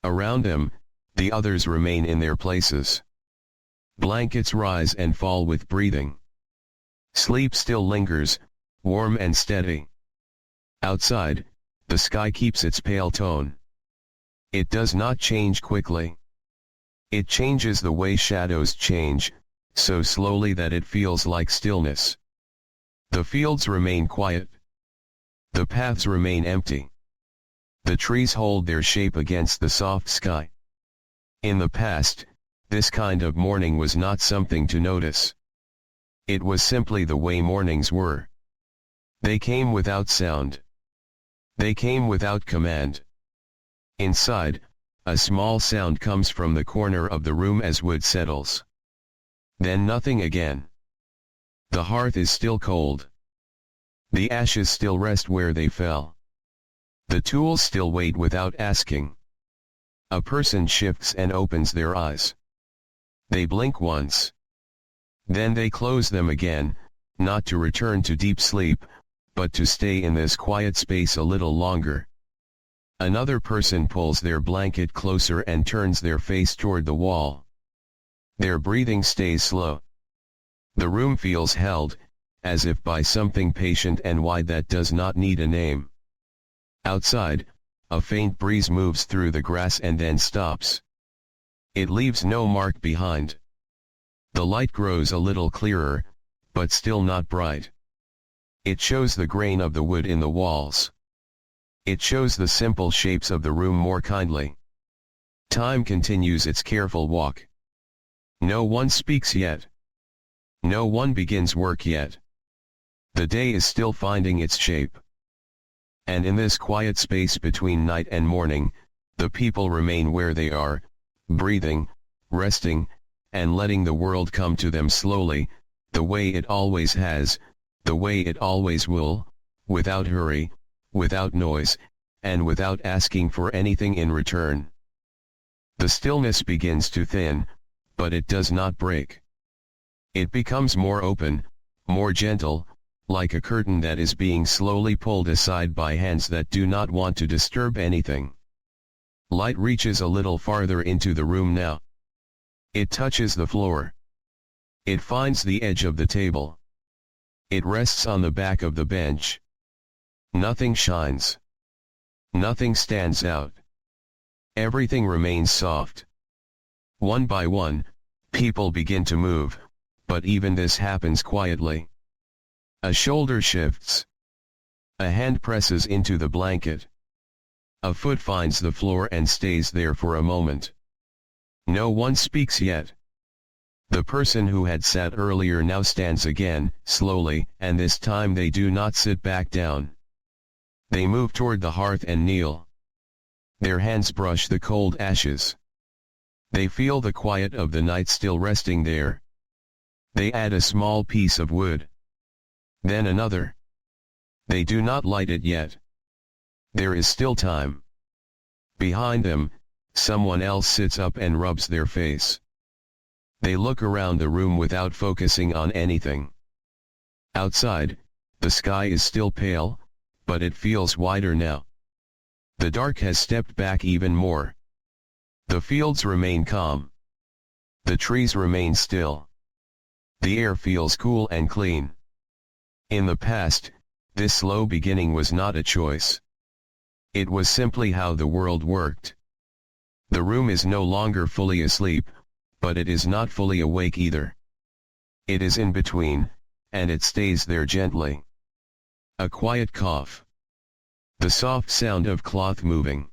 Around them, the others remain in their places. Blankets rise and fall with breathing. Sleep still lingers, warm and steady. Outside, the sky keeps its pale tone. It does not change quickly. It changes the way shadows change, so slowly that it feels like stillness. The fields remain quiet. The paths remain empty. The trees hold their shape against the soft sky. In the past, this kind of morning was not something to notice. It was simply the way mornings were. They came without sound. They came without command. Inside, a small sound comes from the corner of the room as wood settles. Then nothing again. The hearth is still cold. The ashes still rest where they fell. The tools still wait without asking. A person shifts and opens their eyes. They blink once. Then they close them again, not to return to deep sleep, but to stay in this quiet space a little longer. Another person pulls their blanket closer and turns their face toward the wall. Their breathing stays slow. The room feels held, as if by something patient and wide that does not need a name. Outside, a faint breeze moves through the grass and then stops. It leaves no mark behind. The light grows a little clearer, but still not bright. It shows the grain of the wood in the walls. It shows the simple shapes of the room more kindly. Time continues its careful walk. No one speaks yet. No one begins work yet. The day is still finding its shape. And in this quiet space between night and morning, the people remain where they are, breathing, resting, and letting the world come to them slowly, the way it always has, the way it always will, without hurry, without noise, and without asking for anything in return. The stillness begins to thin, but it does not break. It becomes more open, more gentle, like a curtain that is being slowly pulled aside by hands that do not want to disturb anything. Light reaches a little farther into the room now. It touches the floor. It finds the edge of the table. It rests on the back of the bench. Nothing shines. Nothing stands out. Everything remains soft. One by one, people begin to move, but even this happens quietly. A shoulder shifts. A hand presses into the blanket. A foot finds the floor and stays there for a moment. No one speaks yet. The person who had sat earlier now stands again, slowly, and this time they do not sit back down. They move toward the hearth and kneel. Their hands brush the cold ashes. They feel the quiet of the night still resting there. They add a small piece of wood. Then another. They do not light it yet. There is still time. Behind them, someone else sits up and rubs their face. They look around the room without focusing on anything. Outside, the sky is still pale, but it feels wider now. The dark has stepped back even more. The fields remain calm. The trees remain still. The air feels cool and clean. In the past, this slow beginning was not a choice. It was simply how the world worked. The room is no longer fully asleep, but it is not fully awake either. It is in between, and it stays there gently. A quiet cough. The soft sound of cloth moving.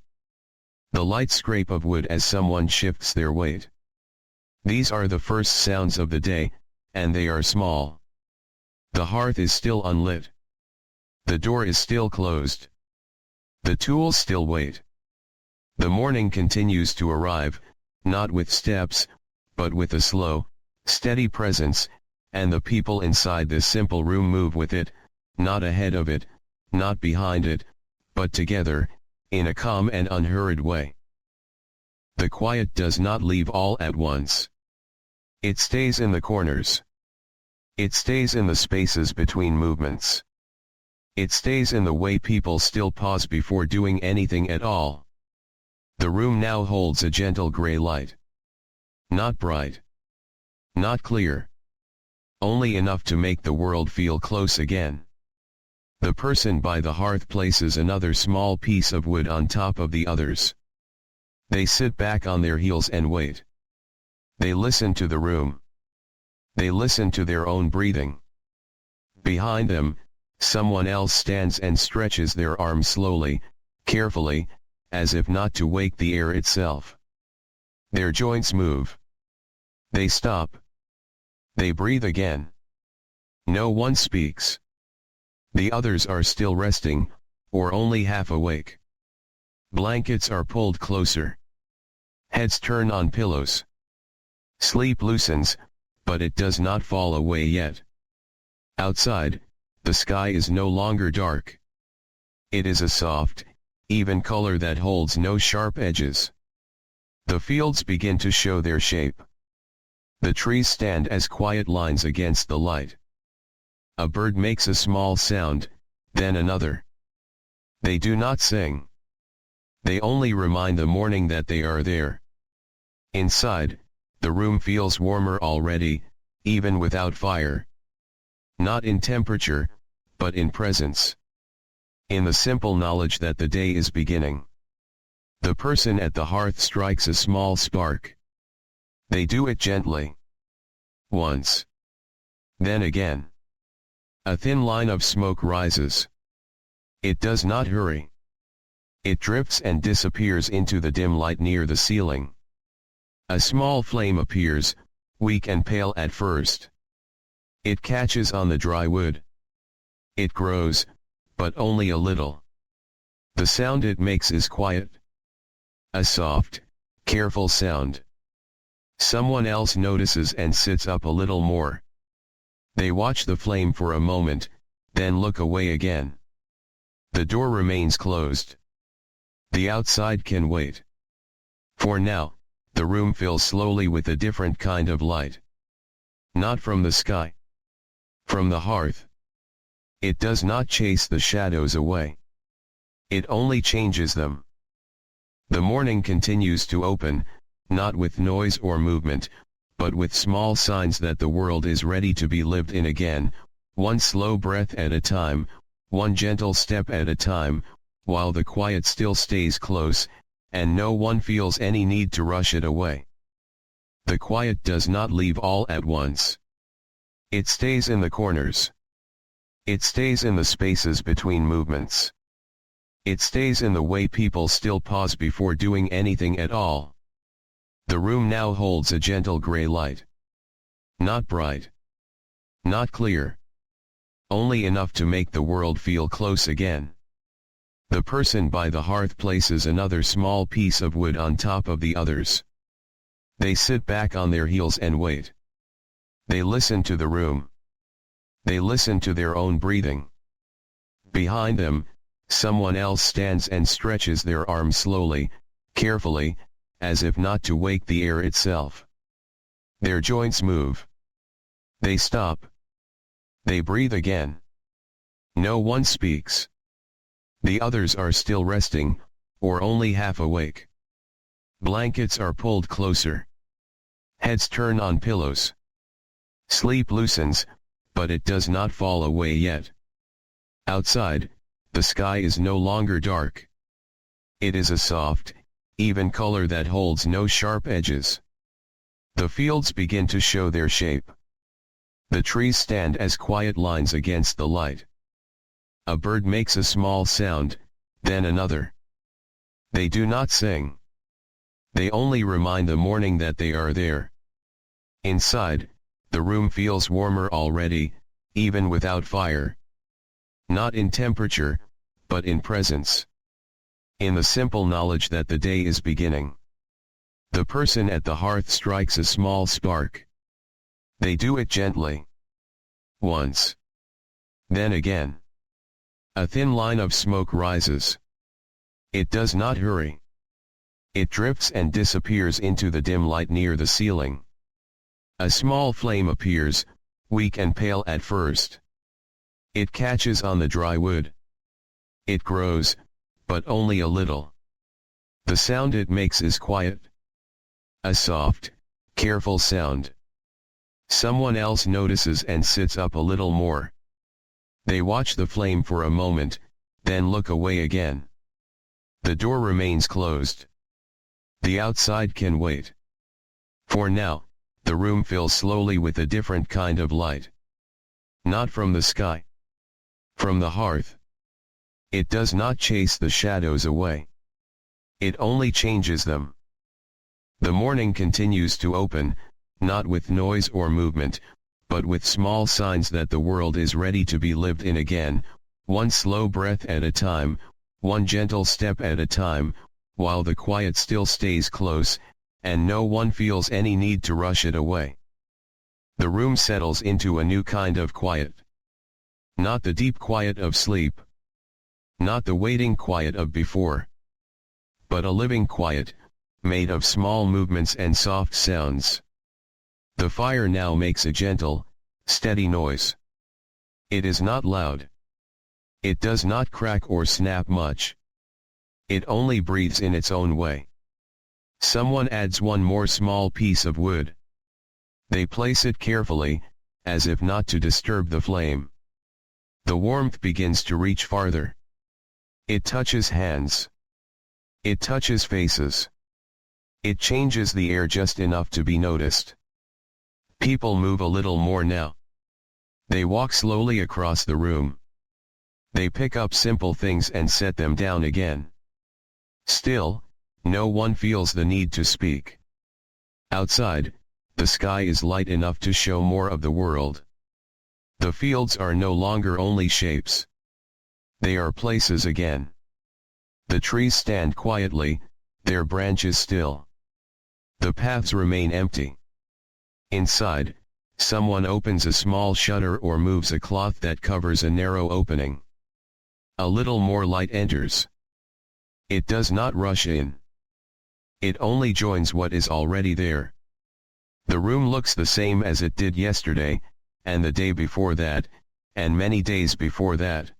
The light scrape of wood as someone shifts their weight. These are the first sounds of the day, and they are small. The hearth is still unlit. The door is still closed. The tools still wait. The morning continues to arrive, not with steps, but with a slow, steady presence, and the people inside this simple room move with it, not ahead of it, not behind it, but together, in a calm and unhurried way. The quiet does not leave all at once. It stays in the corners. It stays in the spaces between movements. It stays in the way people still pause before doing anything at all. The room now holds a gentle gray light. Not bright. Not clear. Only enough to make the world feel close again. The person by the hearth places another small piece of wood on top of the others. They sit back on their heels and wait. They listen to the room. They listen to their own breathing. Behind them, someone else stands and stretches their arms slowly, carefully, as if not to wake the air itself. Their joints move. They stop. They breathe again. No one speaks. The others are still resting, or only half awake. Blankets are pulled closer. Heads turn on pillows. Sleep loosens, but it does not fall away yet. Outside, the sky is no longer dark. It is a soft, even color that holds no sharp edges. The fields begin to show their shape. The trees stand as quiet lines against the light. A bird makes a small sound, then another. They do not sing. They only remind the morning that they are there. Inside, the room feels warmer already, even without fire. Not in temperature, but in presence. In the simple knowledge that the day is beginning. The person at the hearth strikes a small spark. They do it gently. Once. Then again. A thin line of smoke rises. It does not hurry. It drifts and disappears into the dim light near the ceiling. A small flame appears, weak and pale at first. It catches on the dry wood. It grows, but only a little. The sound it makes is quiet. A soft, careful sound. Someone else notices and sits up a little more. They watch the flame for a moment, then look away again. The door remains closed. The outside can wait. For now, the room fills slowly with a different kind of light. Not from the sky. From the hearth. It does not chase the shadows away. It only changes them. The morning continues to open, not with noise or movement, but with small signs that the world is ready to be lived in again, one slow breath at a time, one gentle step at a time, while the quiet still stays close, and no one feels any need to rush it away. The quiet does not leave all at once. It stays in the corners. It stays in the spaces between movements. It stays in the way people still pause before doing anything at all. The room now holds a gentle gray light. Not bright. Not clear. Only enough to make the world feel close again. The person by the hearth places another small piece of wood on top of the others. They sit back on their heels and wait. They listen to the room. They listen to their own breathing. Behind them, someone else stands and stretches their arms slowly, carefully, as if not to wake the air itself. Their joints move. They stop. They breathe again. No one speaks. The others are still resting, or only half awake. Blankets are pulled closer. Heads turn on pillows. Sleep loosens, but it does not fall away yet. Outside, the sky is no longer dark. It is a soft, even color that holds no sharp edges. The fields begin to show their shape. The trees stand as quiet lines against the light. A bird makes a small sound, then another. They do not sing. They only remind the morning that they are there. Inside, the room feels warmer already, even without fire. Not in temperature, but in presence. In the simple knowledge that the day is beginning. The person at the hearth strikes a small spark. They do it gently. Once. Then again. A thin line of smoke rises. It does not hurry. It drifts and disappears into the dim light near the ceiling. A small flame appears, weak and pale at first. It catches on the dry wood. It grows, but only a little. The sound it makes is quiet. A soft, careful sound. Someone else notices and sits up a little more. They watch the flame for a moment, then look away again. The door remains closed. The outside can wait. For now, the room fills slowly with a different kind of light. Not from the sky. From the hearth. It does not chase the shadows away. It only changes them. The morning continues to open, not with noise or movement, but with small signs that the world is ready to be lived in again, one slow breath at a time, one gentle step at a time, while the quiet still stays close, and no one feels any need to rush it away. The room settles into a new kind of quiet. Not the deep quiet of sleep. Not the waiting quiet of before. But a living quiet, made of small movements and soft sounds. The fire now makes a gentle, steady noise. It is not loud. It does not crack or snap much. It only breathes in its own way. Someone adds one more small piece of wood. They place it carefully, as if not to disturb the flame. The warmth begins to reach farther. It touches hands. It touches faces. It changes the air just enough to be noticed. People move a little more now. They walk slowly across the room. They pick up simple things and set them down again. Still, no one feels the need to speak. Outside, the sky is light enough to show more of the world. The fields are no longer only shapes. They are places again. The trees stand quietly, their branches still. The paths remain empty. Inside, someone opens a small shutter or moves a cloth that covers a narrow opening. A little more light enters. It does not rush in. It only joins what is already there. The room looks the same as it did yesterday, and the day before that, and many days before that.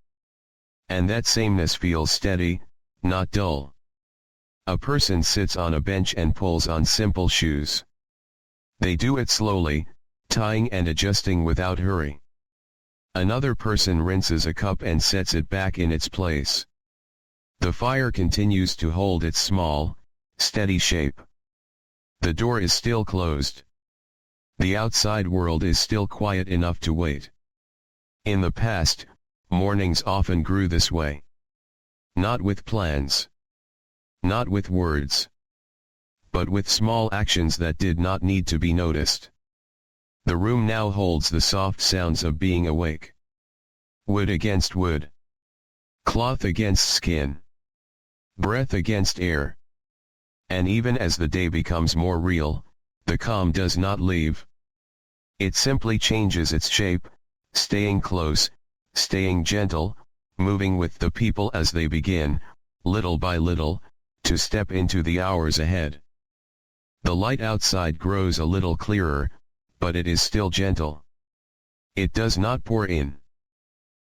And that sameness feels steady, not dull. A person sits on a bench and pulls on simple shoes. They do it slowly, tying and adjusting without hurry. Another person rinses a cup and sets it back in its place. The fire continues to hold its small, steady shape. The door is still closed. The outside world is still quiet enough to wait. In the past, mornings often grew this way. Not with plans. Not with words. But with small actions that did not need to be noticed. The room now holds the soft sounds of being awake. Wood against wood. Cloth against skin. Breath against air. And even as the day becomes more real, the calm does not leave. It simply changes its shape, staying close, staying gentle, moving with the people as they begin, little by little, to step into the hours ahead. The light outside grows a little clearer, but it is still gentle. It does not pour in.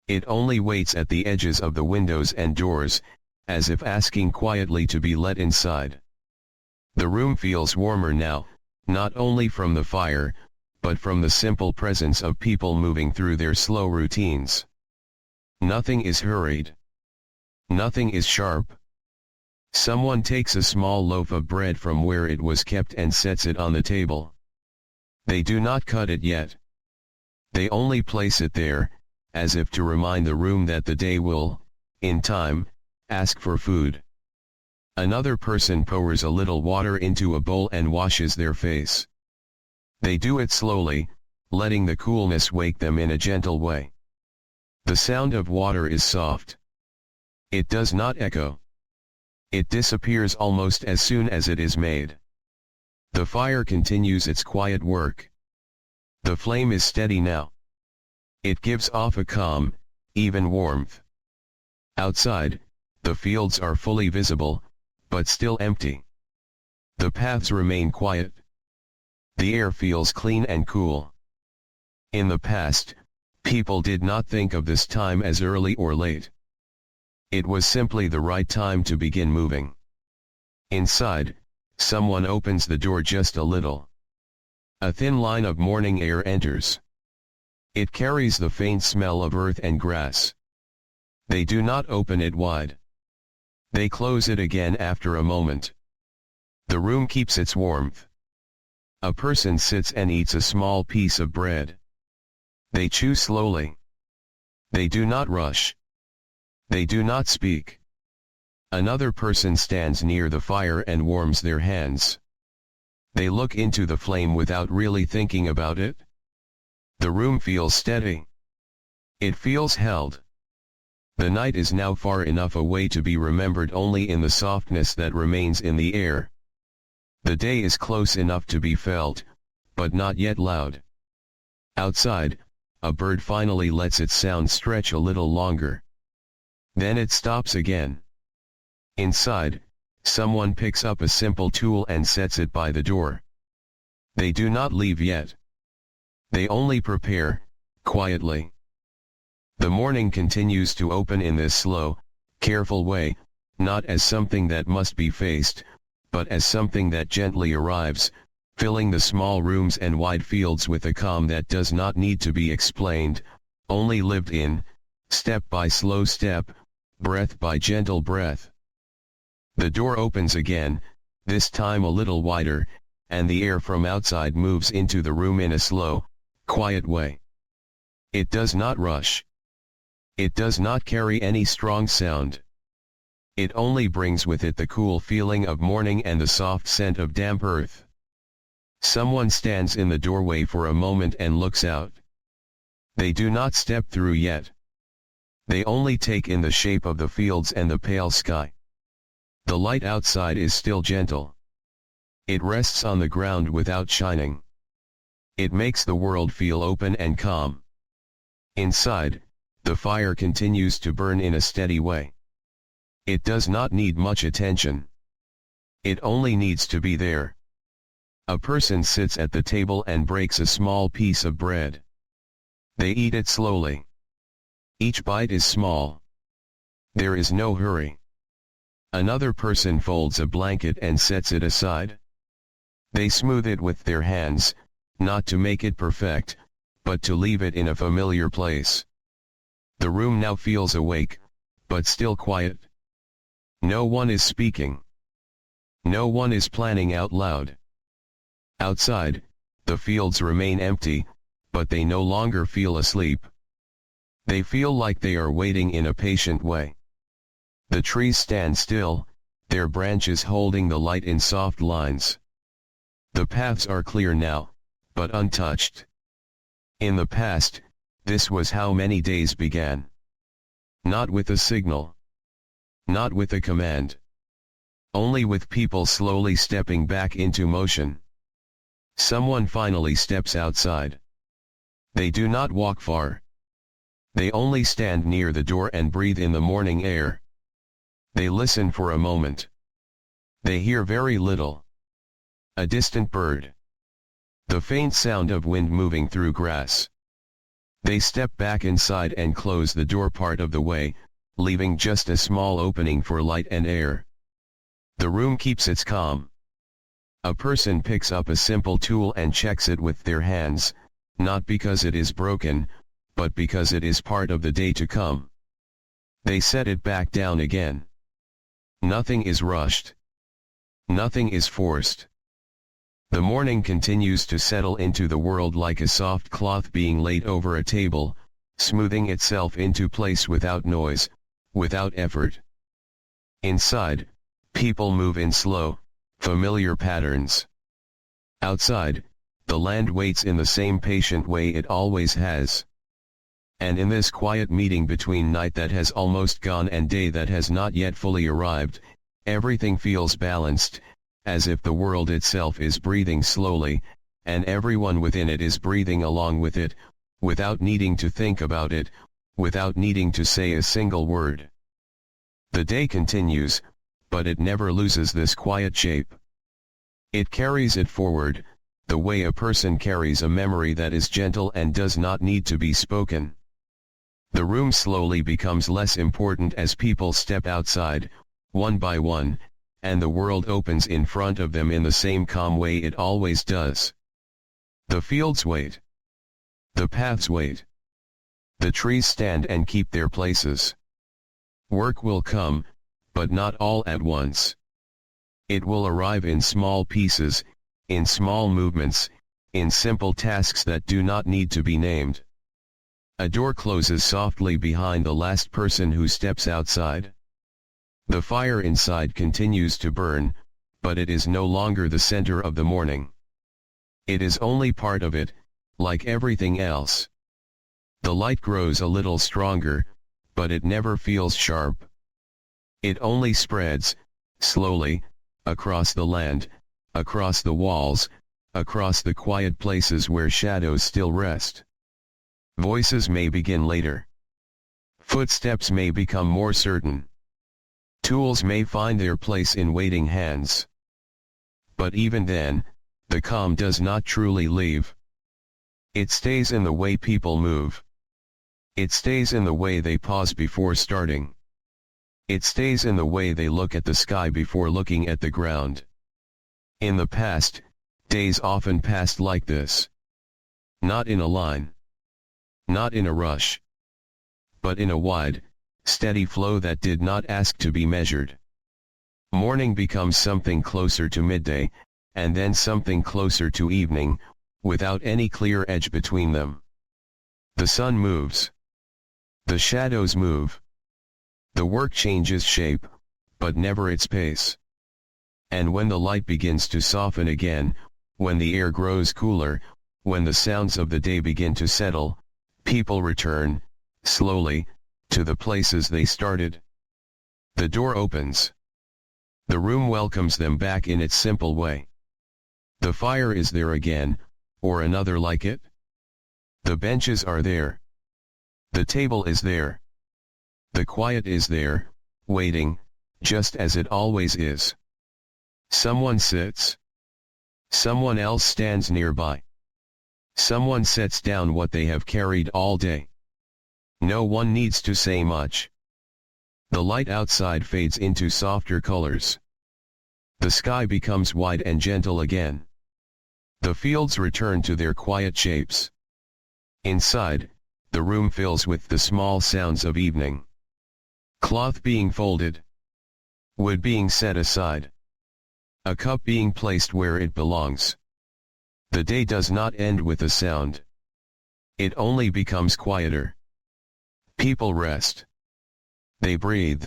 It only waits at the edges of the windows and doors, as if asking quietly to be let inside. The room feels warmer now, not only from the fire, but from the simple presence of people moving through their slow routines. Nothing is hurried. Nothing is sharp. Someone takes a small loaf of bread from where it was kept and sets it on the table. They do not cut it yet. They only place it there, as if to remind the room that the day will, in time, ask for food. Another person pours a little water into a bowl and washes their face. They do it slowly, letting the coolness wake them in a gentle way. The sound of water is soft. It does not echo. It disappears almost as soon as it is made. The fire continues its quiet work. The flame is steady now. It gives off a calm, even warmth. Outside, the fields are fully visible, but still empty. The paths remain quiet. The air feels clean and cool. In the past, people did not think of this time as early or late. It was simply the right time to begin moving. Inside, someone opens the door just a little. A thin line of morning air enters. It carries the faint smell of earth and grass. They do not open it wide. They close it again after a moment. The room keeps its warmth. A person sits and eats a small piece of bread. They chew slowly. They do not rush. They do not speak. Another person stands near the fire and warms their hands. They look into the flame without really thinking about it. The room feels steady. It feels held. The night is now far enough away to be remembered only in the softness that remains in the air. The day is close enough to be felt, but not yet loud. Outside, a bird finally lets its sound stretch a little longer. Then it stops again. Inside, someone picks up a simple tool and sets it by the door. They do not leave yet. They only prepare, quietly. The morning continues to open in this slow, careful way, not as something that must be faced, but as something that gently arrives, filling the small rooms and wide fields with a calm that does not need to be explained, only lived in, step by slow step, breath by gentle breath. The door opens again, this time a little wider, and the air from outside moves into the room in a slow, quiet way. It does not rush. It does not carry any strong sound. It only brings with it the cool feeling of morning and the soft scent of damp earth. Someone stands in the doorway for a moment and looks out. They do not step through yet. They only take in the shape of the fields and the pale sky. The light outside is still gentle. It rests on the ground without shining. It makes the world feel open and calm. Inside, the fire continues to burn in a steady way. It does not need much attention. It only needs to be there. A person sits at the table and breaks a small piece of bread. They eat it slowly. Each bite is small. There is no hurry. Another person folds a blanket and sets it aside. They smooth it with their hands, not to make it perfect, but to leave it in a familiar place. The room now feels awake, but still quiet. No one is speaking. No one is planning out loud. Outside, the fields remain empty, but they no longer feel asleep. They feel like they are waiting in a patient way. The trees stand still, their branches holding the light in soft lines. The paths are clear now, but untouched. In the past, this was how many days began. Not with a signal. Not with a command. Only with people slowly stepping back into motion. Someone finally steps outside. They do not walk far. They only stand near the door and breathe in the morning air. They listen for a moment. They hear very little. A distant bird. The faint sound of wind moving through grass. They step back inside and close the door part of the way, leaving just a small opening for light and air. The room keeps its calm. A person picks up a simple tool and checks it with their hands, not because it is broken, but because it is part of the day to come. They set it back down again. Nothing is rushed. Nothing is forced. The morning continues to settle into the world like a soft cloth being laid over a table, smoothing itself into place without noise, without effort. Inside, people move in slow, familiar patterns. Outside, the land waits in the same patient way it always has. And in this quiet meeting between night that has almost gone and day that has not yet fully arrived, everything feels balanced, as if the world itself is breathing slowly, and everyone within it is breathing along with it, without needing to think about it, without needing to say a single word. The day continues, but it never loses this quiet shape. It carries it forward, the way a person carries a memory that is gentle and does not need to be spoken. The room slowly becomes less important as people step outside, one by one, and the world opens in front of them in the same calm way it always does. The fields wait. The paths wait. The trees stand and keep their places. Work will come, but not all at once. It will arrive in small pieces, in small movements, in simple tasks that do not need to be named. A door closes softly behind the last person who steps outside. The fire inside continues to burn, but it is no longer the center of the morning. It is only part of it, like everything else. The light grows a little stronger, but it never feels sharp. It only spreads, slowly, across the land, across the walls, across the quiet places where shadows still rest. Voices may begin later. Footsteps may become more certain. Tools may find their place in waiting hands. But even then, the calm does not truly leave. It stays in the way people move. It stays in the way they pause before starting. It stays in the way they look at the sky before looking at the ground. In the past, days often passed like this. Not in a line. Not in a rush. But in a wide, steady flow that did not ask to be measured. Morning becomes something closer to midday, and then something closer to evening, without any clear edge between them. The sun moves. The shadows move. The work changes shape, but never its pace. And when the light begins to soften again, when the air grows cooler, when the sounds of the day begin to settle, people return, slowly, to the places they started. The door opens. The room welcomes them back in its simple way. The fire is there again, or another like it. The benches are there. The table is there. The quiet is there, waiting, just as it always is. Someone sits. Someone else stands nearby. Someone sets down what they have carried all day. No one needs to say much. The light outside fades into softer colors. The sky becomes wide and gentle again. The fields return to their quiet shapes. Inside, the room fills with the small sounds of evening. Cloth being folded. Wood being set aside. A cup being placed where it belongs. The day does not end with a sound. It only becomes quieter. People rest. They breathe.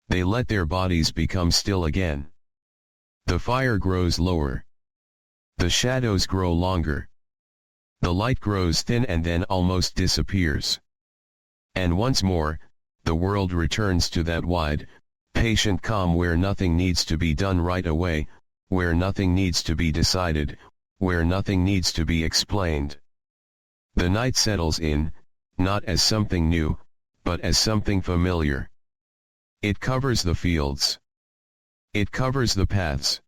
They let their bodies become still again. The fire grows lower. The shadows grow longer. The light grows thin and then almost disappears. And once more, the world returns to that wide, patient calm where nothing needs to be done right away, where nothing needs to be decided, where nothing needs to be explained. The night settles in, not as something new, but as something familiar. It covers the fields. It covers the paths.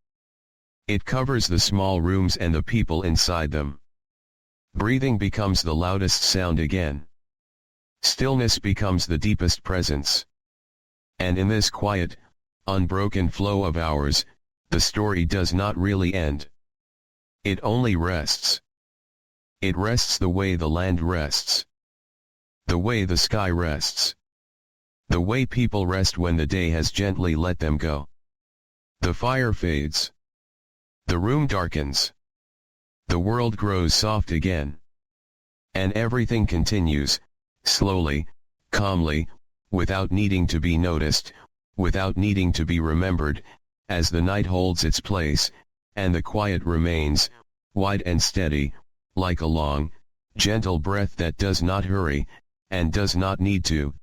It covers the small rooms and the people inside them. Breathing becomes the loudest sound again. Stillness becomes the deepest presence. And in this quiet, unbroken flow of hours, the story does not really end. It only rests. It rests the way the land rests. The way the sky rests. The way people rest when the day has gently let them go. The fire fades. The room darkens. The world grows soft again. And everything continues, slowly, calmly, without needing to be noticed, without needing to be remembered, as the night holds its place, and the quiet remains, wide and steady, like a long, gentle breath that does not hurry, and does not need to.